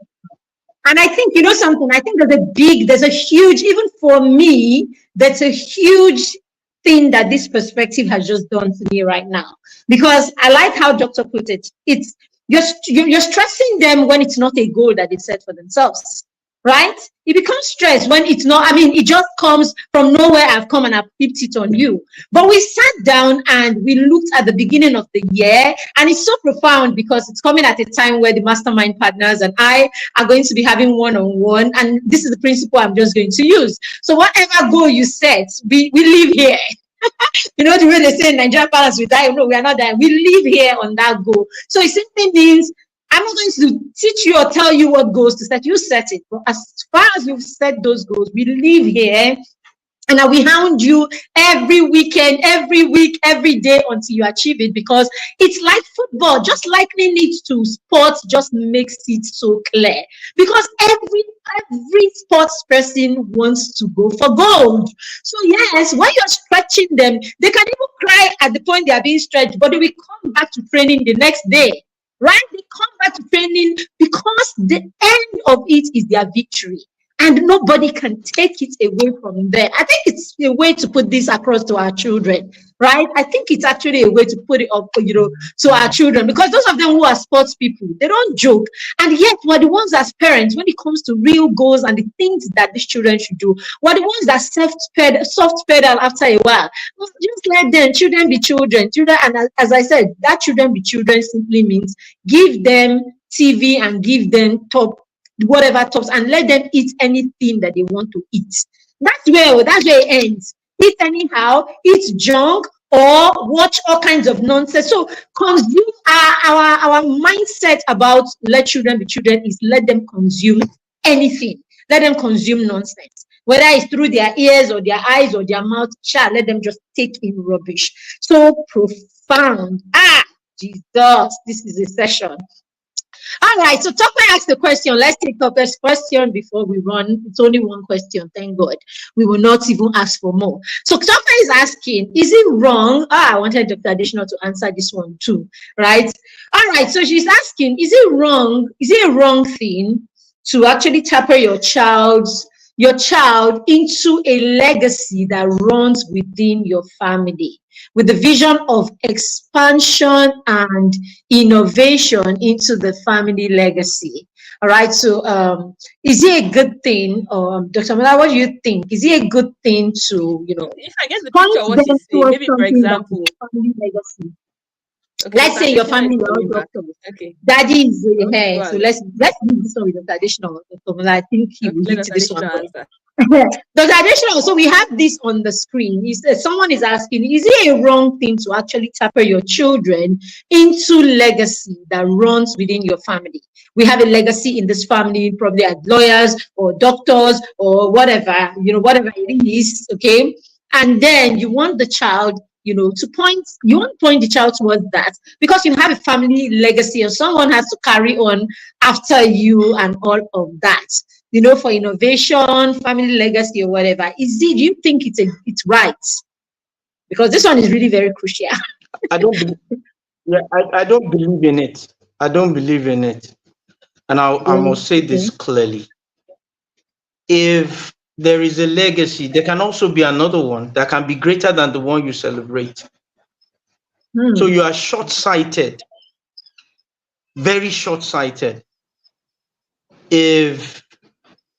And I think, you know something, I think there's a huge, even for me, that's a huge thing that this perspective has just done to me right now. Because I like how Dr. put it. It's you're stressing them when it's not a goal that they set for themselves. Right? It becomes stress when it's not, it just comes from nowhere. I've come and I've flipped it on you. But we sat down and we looked at the beginning of the year, and it's so profound because it's coming at a time where the mastermind partners and I are going to be having one-on-one, and this is the principle I'm just going to use. So whatever goal you set, we live here. You know the way they say in Nigerian parents, we die. No, we are not dying. We live here on that goal. So it simply means I'm not going to teach you or tell you what goals to set. You set it. But as far as you've set those goals, we live here and I will hound you every weekend, every week, every day until you achieve it, because it's like football. Just likening it to sports just makes it so clear. Because every sports person wants to go for gold. So yes, when you're stretching them, they can even cry at the point they are being stretched, but they will come back to training the next day. Right? They come back to training because the end of it is their victory. And nobody can take it away from there. I think it's a way to put this across to our children, right? I think it's actually a way to put it up, to our children, because those of them who are sports people, they don't joke. And yet, we're the ones as parents, when it comes to real goals and the things that these children should do, we're the ones that soft pedal after a while. Just let them, children be children. And as I said, that children be children simply means give them TV and give them whatever tops and let them eat anything that they want to eat. That's where it ends. Eat anyhow, eat junk, or watch all kinds of nonsense. So consume our mindset about let children be children is let them consume anything. Let them consume nonsense. Whether it's through their ears or their eyes or their mouth, let them just take in rubbish. So profound. Jesus, this is a session. All right, so Tokwe asked the question. Let's take Tokwe's question before we run. It's only one question, thank God. We will not even ask for more. So Tokwe is asking, is it wrong? I wanted Dr. Additional to answer this one too, right? All right, so she's asking, is it wrong? Is it a wrong thing to actually taper your child into a legacy that runs within your family with the vision of expansion and innovation into the family legacy? All right, so is it a good thing, Dr. Mala, what do you think? Is it a good thing to, If I get the point picture of what them she's saying, towards maybe for something that is example, family legacy? okay, Let's Dr. say your Additional is family are all coming back. doctors. Okay, Daddy is okay, go here. So on. let's do this one with the traditional. I think he Okay, will let hit Dr. this one Additional first. answer. The traditional, so we have this on the screen. Someone is asking, is it a wrong thing to actually taper your children into legacy that runs within your family? We have a legacy in this family, probably as lawyers or doctors or whatever, whatever it is, okay? And then you want the child, you want to point the child towards that because you have a family legacy and someone has to carry on after you and all of that, for innovation, family legacy, or whatever. Do you think it's right? Because this one is really very crucial. I don't believe, yeah, I don't believe in it. I don't believe in it. And I must say this Okay. clearly. If there is a legacy, there can also be another one that can be greater than the one you celebrate. So you are short-sighted, very short-sighted, if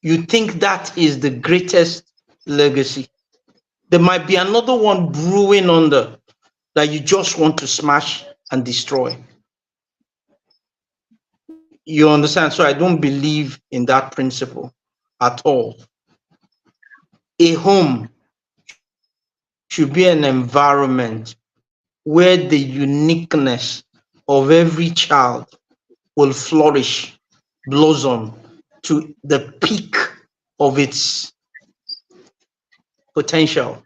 you think that is the greatest legacy. There might be another one brewing under that you just want to smash and destroy. You understand? So I don't believe in that principle at all. A home should be an environment where the uniqueness of every child will flourish, blossom to the peak of its potential.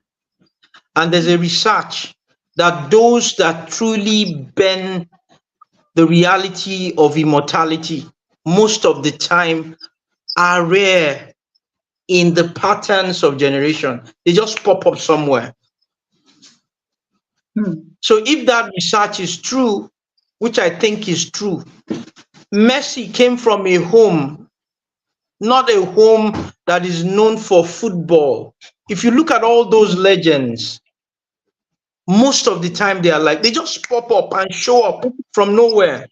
And there's a research that those that truly bend the reality of immortality most of the time are rare in the patterns of generation. They just pop up somewhere. So if that research is true, which I think is true, Messi came from a home, not a home that is known for football. If you look at all those legends, most of the time they just pop up and show up from nowhere,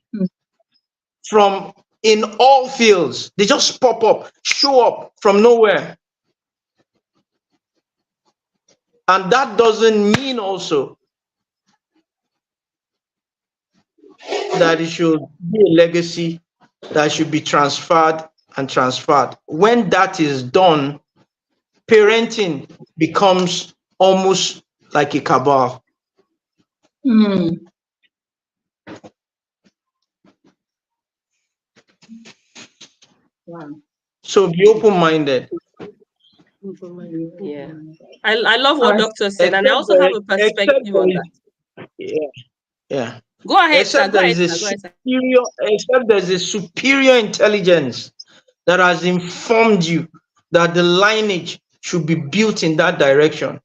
from in all fields. They just pop up, show up from nowhere. And that doesn't mean also that it should be a legacy that should be transferred and transferred. When that is done, parenting becomes almost like a cabal. Wow. So be open-minded. Yeah, I love what Alright. Doctor said, and I also have a perspective on that. Yeah. Go ahead, sir. Except Go there ahead, is a sir. Go ahead, sir. superior intelligence that has informed you that the lineage should be built in that direction.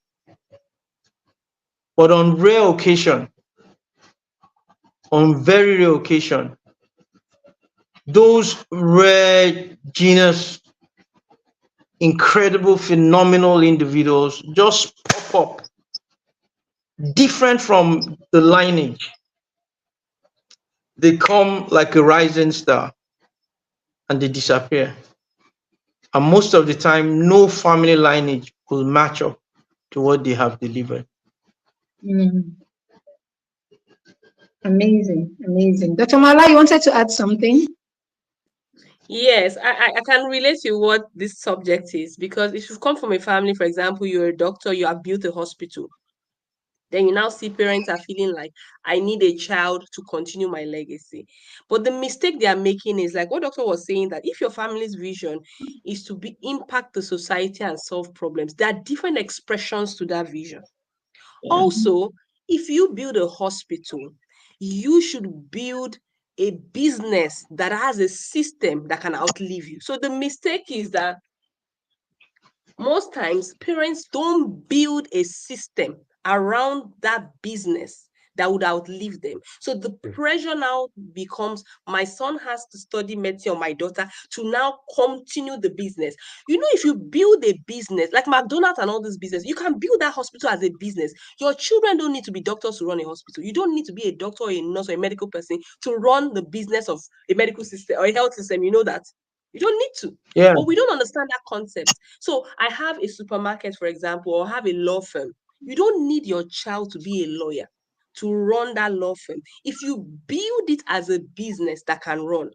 But on very rare occasion, those rare genius, incredible, phenomenal individuals just pop up different from the lineage. They come like a rising star and they disappear. And most of the time, no family lineage will match up to what they have delivered. Amazing. Dr. Mala, you wanted to add something? Yes, I can relate to what this subject is, because if you come from a family, for example, you're a doctor, you have built a hospital, then you now see parents are feeling like, I need a child to continue my legacy. But the mistake they are making is like what doctor was saying, that if your family's vision is to impact the society and solve problems, there are different expressions to that vision. Also, if you build a hospital, you should build a business that has a system that can outlive you. So the mistake is that most times parents don't build a system around that business that would outlive them. So the pressure now becomes, my son has to study medicine, or my daughter to now continue the business. If you build a business like McDonald's and all this business, you can build that hospital as a business. Your children don't need to be doctors to run a hospital. You don't need to be a doctor or a nurse or a medical person to run the business of a medical system or a health system. You know that. You don't need to. Yeah. But we don't understand that concept. So I have a supermarket, for example, or have a law firm. You don't need your child to be a lawyer to run that law firm. If you build it as a business that can run,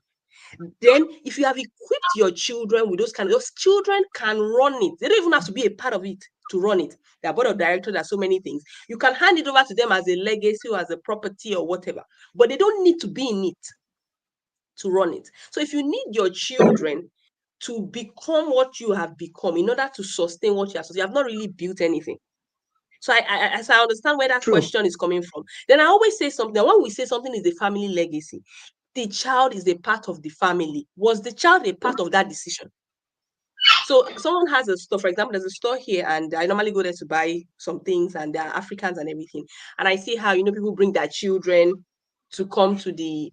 then if you have equipped your children with those children can run it. They don't even have to be a part of it to run it. Their board of directors are so many things. You can hand it over to them as a legacy or as a property or whatever, but they don't need to be in it to run it. So if you need your children to become what you have become in order to sustain what you have not really built anything. So as I understand where that question is coming from, then I always say something. When we say something is a family legacy, the child is a part of the family. Was the child a part of that decision? So someone has a store, for example, there's a store here, and I normally go there to buy some things, and there are Africans and everything. And I see how people bring their children to come to the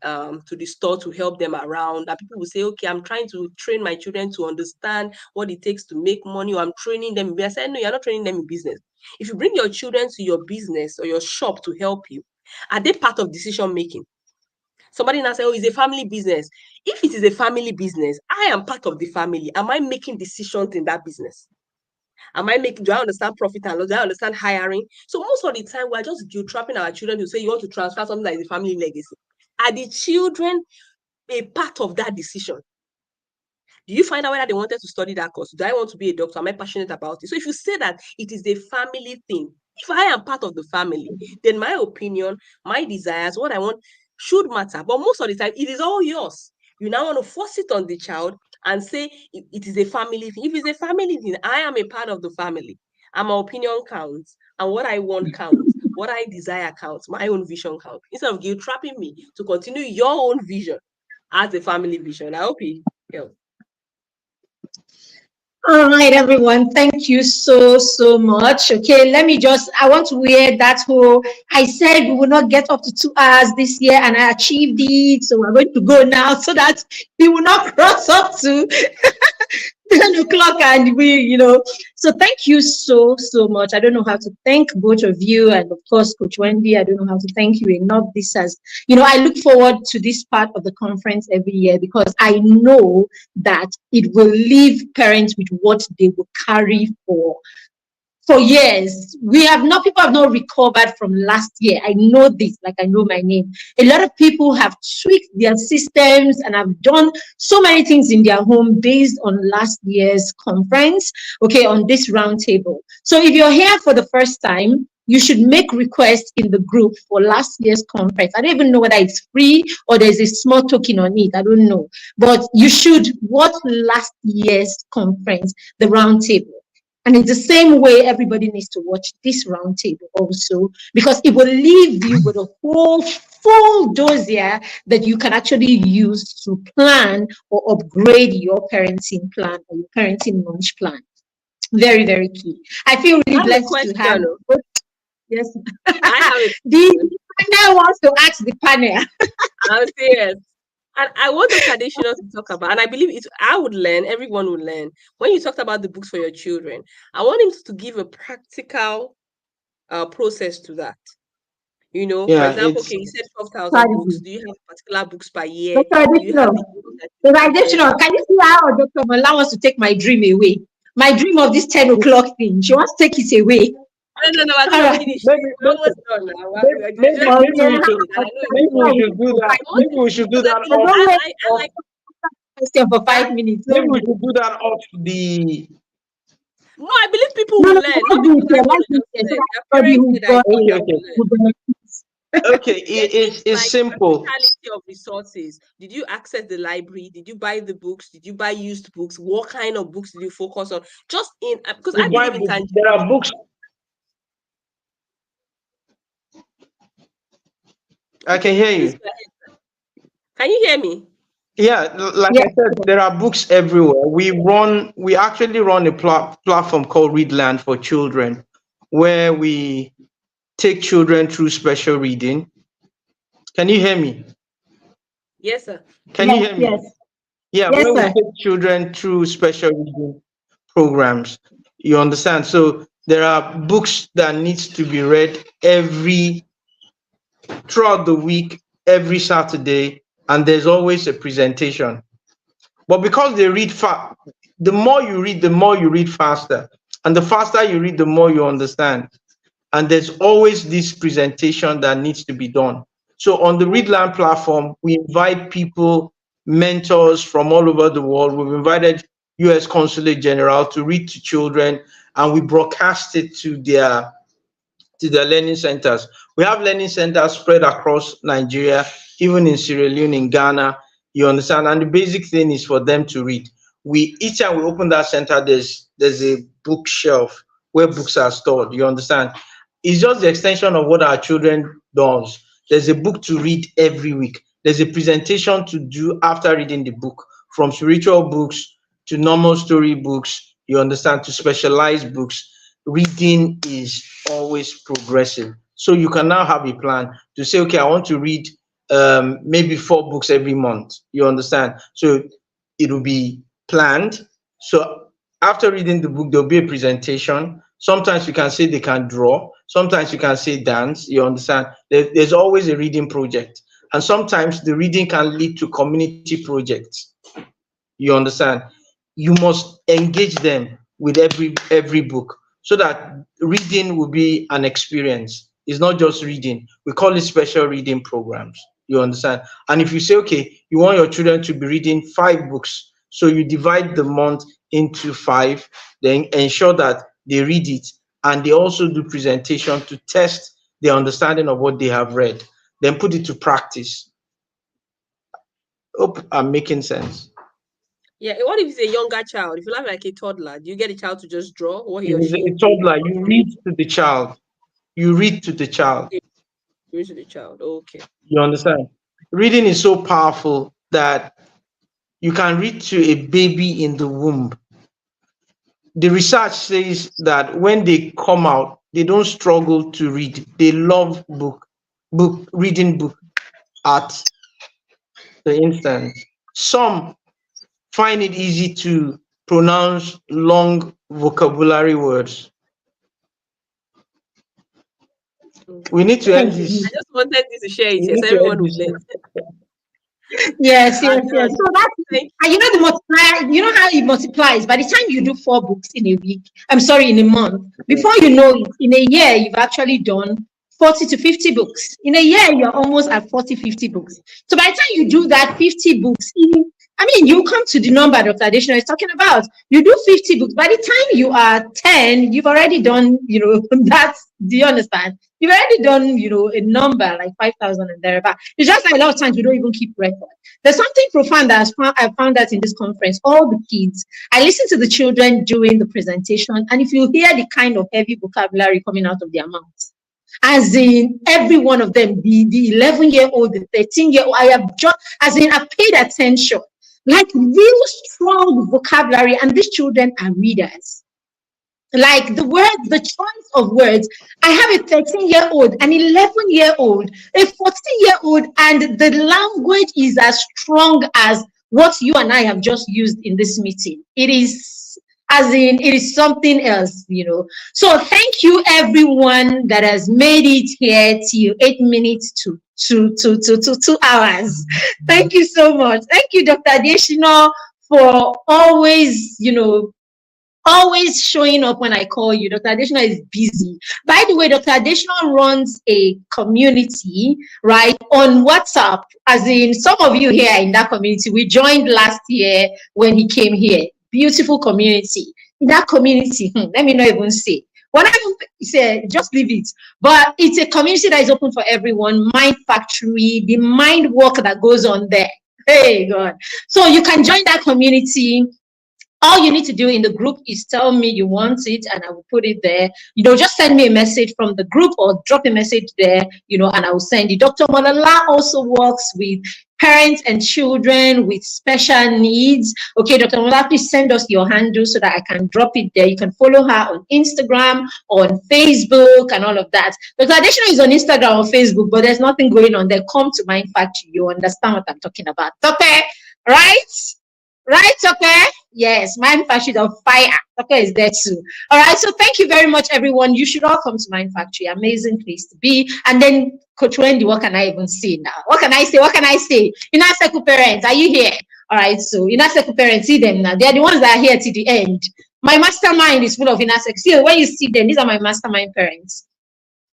store to help them around. And people will say, okay, I'm trying to train my children to understand what it takes to make money, or I'm training them. I said, no, you're not training them in business. If you bring your children to your business or your shop to help you, are they part of decision making? Somebody now say, oh, it's a family business. If it is a family business, I am part of the family. Am I making decisions in that business? Do I understand profit and loss? Do I understand hiring? So most of the time, we're just guilt-trapping our children to say you want to transfer something that is a family legacy. Are the children a part of that decision? Do you find out whether they wanted to study that course? Do I want to be a doctor? Am I passionate about it? So if you say that it is a family thing, if I am part of the family, then my opinion, my desires, what I want should matter. But most of the time, it is all yours. You now want to force it on the child and say it is a family thing. If it's a family thing, I am a part of the family. And my opinion counts. And what I want counts. What I desire counts. My own vision counts. Instead of guilt trapping me to continue your own vision as a family vision. I hope it helps. All right, everyone. Thank you so much. Okay, I want to wear that whole, I said we will not get up to 2 hours this year and I achieved it. So we're going to go now so that we will not cross up to 10 o'clock and so thank you so much. I don't know how to thank both of you, and of course Coach Wendy, I don't know how to thank you enough. This has I look forward to this part of the conference every year because I know that it will leave parents with what they will carry for years. People have not recovered from last year. I know this, like I know my name. A lot of people have tweaked their systems and have done so many things in their home based on last year's conference, on this roundtable. So if you're here for the first time, you should make requests in the group for last year's conference. I don't even know whether it's free or there's a small token on it. I don't know. But you should watch last year's conference, the roundtable. And it's the same way everybody needs to watch this roundtable also, because it will leave you with a whole full dossier that you can actually use to plan or upgrade your parenting plan or your parenting launch plan. Very, very key. I feel really blessed to have. Yes. I have a the panel wants to ask the panel. I'm serious. And I want the traditional to talk about, and I believe everyone would learn. When you talked about the books for your children, I want him to give a practical process to that. For example, okay, you said 12,000 books. Do you have particular books per year? Do you have traditional? Can you see how Dr. Mola wants to take my dream away? My dream of this 10 o'clock thing. She wants to take it away. No, I think finished. We're almost done now. Maybe we should do that. I like question for 5 minutes. Maybe we should do that off the. No, I believe people will learn. Okay, it's simple. Quality of resources. Did you access the library? Did you buy the books? Did you buy used books? What kind of books did you focus on? Just because I believe in tangible. There are books. I can hear you. Can you hear me? Yeah, like Yeah. I said, there are books everywhere. We actually run a platform called Readland for Children, where we take children through special reading. Can you hear me? Yes, sir. Can you Yes, hear yes, me? Yeah, yes, where we sir. take children through special reading programs. You understand? So there are books that needs to be read every throughout the week, every Saturday, and there's always a presentation. But because they read fast, the more you read faster. And the faster you read, the more you understand. And there's always this presentation that needs to be done. So on the Readland platform, we invite people, mentors from all over the world. We've invited US Consulate General to read to children, and we broadcast it to their learning centers. We have learning centers spread across Nigeria, even in Sierra Leone, in Ghana. You understand? And the basic thing is for them to read. We each time we open that center, there's a bookshelf where books are stored. You understand? It's just the extension of what our children does. There's a book to read every week. There's a presentation to do after reading the book, from spiritual books to normal story books, you understand, to specialized books. Reading is always progressive. So you can now have a plan to say, okay, I want to read maybe 4 books every month. You understand? So it will be planned. So after reading the book, there'll be a presentation. Sometimes you can say they can draw. Sometimes you can say dance. You understand? There's always a reading project. And sometimes the reading can lead to community projects. You understand? You must engage them with every book so that reading will be an experience. It's not just reading. We call it special reading programs. You understand? And if you say, okay, you want your children to be reading 5 books, so you divide the month into 5, then ensure that they read it, and they also do presentation to test their understanding of what they have read. Then put it to practice. Hope I'm making sense. Yeah. What if it's a younger child? If you have like a toddler, do you get a child to just draw what he It or is she a toddler. You read to the child. You read to the child. gives to the child? Okay. You understand? Reading is so powerful that you can read to a baby in the womb. The research says that when they come out, they don't struggle to read. They love reading book at the instant. Some find it easy to pronounce long vocabulary words. We Okay. need to Thank end Thank you. I this. you. just wanted you to share it We here need so to end everyone will this. learn. Yes, yes, yes. And So that's, thank and you know the multiply, you know how it multiplies. By the time you do 4 books in a week, I'm sorry, in a month, before you know it, in a year, you've actually done 40 to 50 books. In a year, you're almost at 40, 50 books. So by the time you do that 50 books, I mean, you come to the number Dr. Additional is talking about. You do 50 books. By the time you are 10, you've already done, that's, do you understand? You've already done, a number like 5,000 and thereabout. It's just like a lot of times we don't even keep record. There's something profound that I found that in this conference. All the kids, I listen to the children during the presentation, and if you hear the kind of heavy vocabulary coming out of their mouths, as in every one of them, the 11-year-old, the 13-year-old, I have just, as in, I paid attention, like real strong vocabulary, and these children are readers. Like the words, the choice of words. I have a 13-year-old, an 11-year-old, a 14-year-old, and the language is as strong as what you and I have just used in this meeting. It is, as in, it is something else. So thank you everyone that has made it here till 8 minutes to 2 hours. Thank you so much. Thank you, Dr. Adeshino, for always showing up when I call you. Dr. Additional is busy. By the way, Dr. Additional runs a community, right, on WhatsApp. As in, some of you here in that community, we joined last year when he came here. Beautiful community. In that community, let me not even say. When I say, just leave it. But it's a community that is open for everyone. Mind Factory, the mind work that goes on there. Hey, God. So you can join that community. All you need to do in the group is tell me you want it, and I will put it there. Just send me a message from the group or drop a message there, and I will send you. Dr. Malala also works with parents and children with special needs. Okay, Dr. Mola, please send us your handle so that I can drop it there. You can follow her on Instagram, on Facebook, and all of that. Dr. Additional is on Instagram or Facebook, but there's nothing going on there. Come to Mind Factory. You understand what I'm talking about. Okay, right? Right, okay? Yes, Mind Factory is on fire. Okay, is there too. All right, so thank you very much, everyone. You should all come to Mind Factory. Amazing place to be. And then, Coach Wendy, what can I even say now? What can I say? What can I say? Inaseku parents, are you here? All right, so Inaseku parents, see them now. They are the ones that are here to the end. My mastermind is full of Inaseku. See, when you see them, these are my mastermind parents.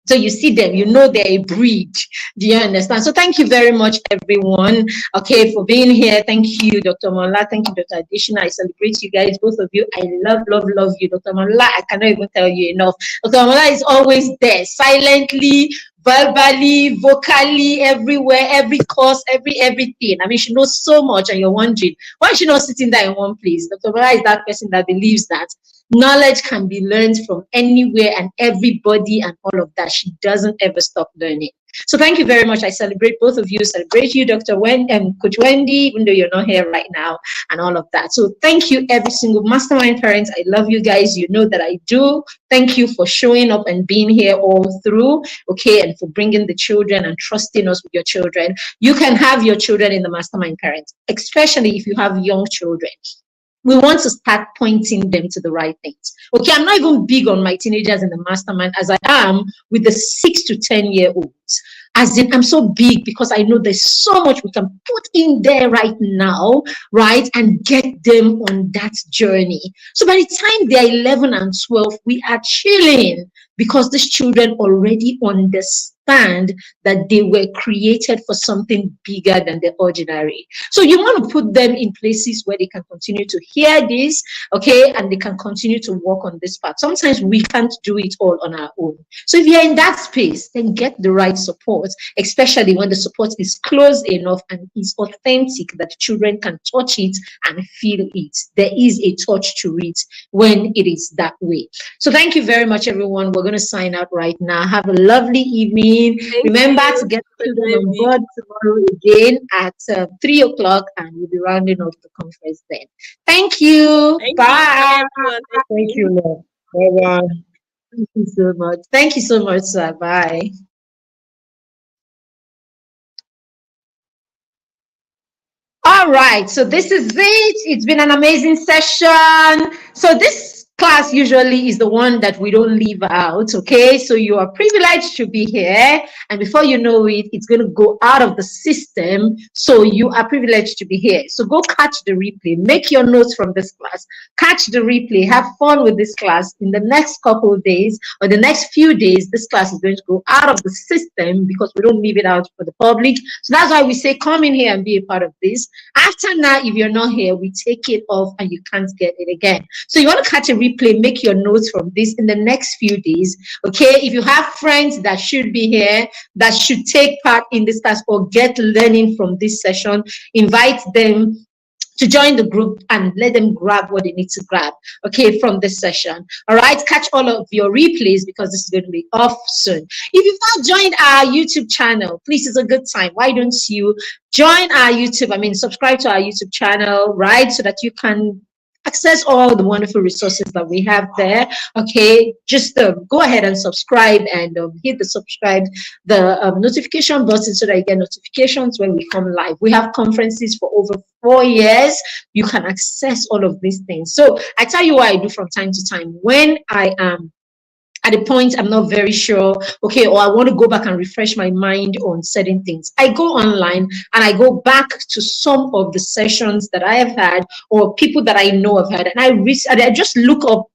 So you see them, you know they're a breed. Do you understand? So thank you very much, everyone, okay, for being here. Thank you, Dr. Mola. Thank you, Dr. Additional. I celebrate you guys, both of you. I love you, Dr. Mola. I cannot even tell you enough. Dr. Mola is always there, silently, verbally, vocally, everywhere, every course, everything. I mean, she knows so much, and you're wondering, why is she not sitting there in one place? Dr. Mola is that person that believes that knowledge can be learned from anywhere and everybody and all of that. She doesn't ever stop learning. So thank you very much. I celebrate both of you. Celebrate you, Dr. Wendy and Coach Wendy, even though you're not here right now, and all of that. So thank you, every single mastermind parents. I love you guys. You know that I do. Thank you for showing up and being here all through, okay, and for bringing the children and trusting us with your children. You can have your children in the mastermind parents, especially if you have young children. We want to start pointing them to the right things. Okay, I'm not even big on my teenagers in the mastermind as I am with the 6 to 10-year-olds. As in, I'm so big because I know there's so much we can put in there right now, right, and get them on that journey. So by the time they're 11 and 12, we are chilling because these children already understand that they were created for something bigger than the ordinary. So you want to put them in places where they can continue to hear this, okay, and they can continue to work on this path. Sometimes we can't do it all on our own. So if you're in that space, then get the right support, especially when the support is close enough and is authentic that children can touch it and feel it. There is a touch to it when it is that way. So thank you very much, everyone. We're going to sign out right now. Have a lovely evening. Remember to get children on board tomorrow again at 3 o'clock, and we'll be rounding off the conference then. Thank you. Bye. Thank you, Lord. Bye-bye. Thank you so much. Thank you so much, sir. Bye. All right, so this is it. It's been an amazing session. So this class usually is the one that we don't leave out, okay? So you are privileged to be here, and before you know it, it's going to go out of the system. So you are privileged to be here. So go catch the replay. Make your notes from this class. Catch the replay. Have fun with this class. In the next couple of days or the next few days, this class is going to go out of the system because we don't leave it out for the public. So that's why we say come in here and be a part of this. After now, if you're not here, we take it off and you can't get it again. So you want to catch a replay, make your notes from this in the next few days. Okay, if you have friends that should be here, that should take part in this class or get learning from this session, invite them to join the group and let them grab what they need to grab, okay, from this session. All right, catch all of your replays because this is going to be off soon. If you've not joined our YouTube channel, please, it's a good time. Why don't you join our YouTube, subscribe to our YouTube channel, right, so that you can access all the wonderful resources that we have there. Okay, just go ahead and subscribe and hit the notification button so that you get notifications when we come live. We have conferences for over 4 years. You can access all of these things. So I tell you what I do from time to time when I am at a point I'm not very sure, okay, or I want to go back and refresh my mind on certain things. I go online and I go back to some of the sessions that I have had or people that I know have had, and I just look up,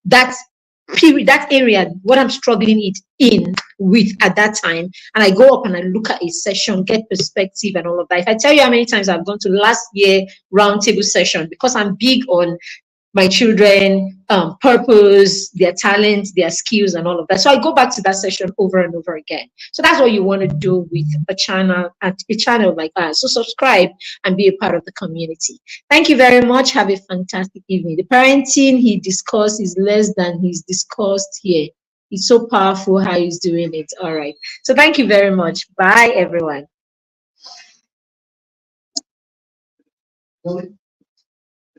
that period, that area, what I'm struggling with at that time, and I go up and I look at a session, get perspective and all of that. If I tell you how many times I've gone to last year roundtable session, because I'm big on my children, purpose, their talents, their skills, and all of that. So I go back to that session over and over again. So that's what you want to do with a channel like ours. So subscribe and be a part of the community. Thank you very much. Have a fantastic evening. The parenting he discussed is less than he's discussed here. It's so powerful how he's doing it. All right. So thank you very much. Bye, everyone. Really?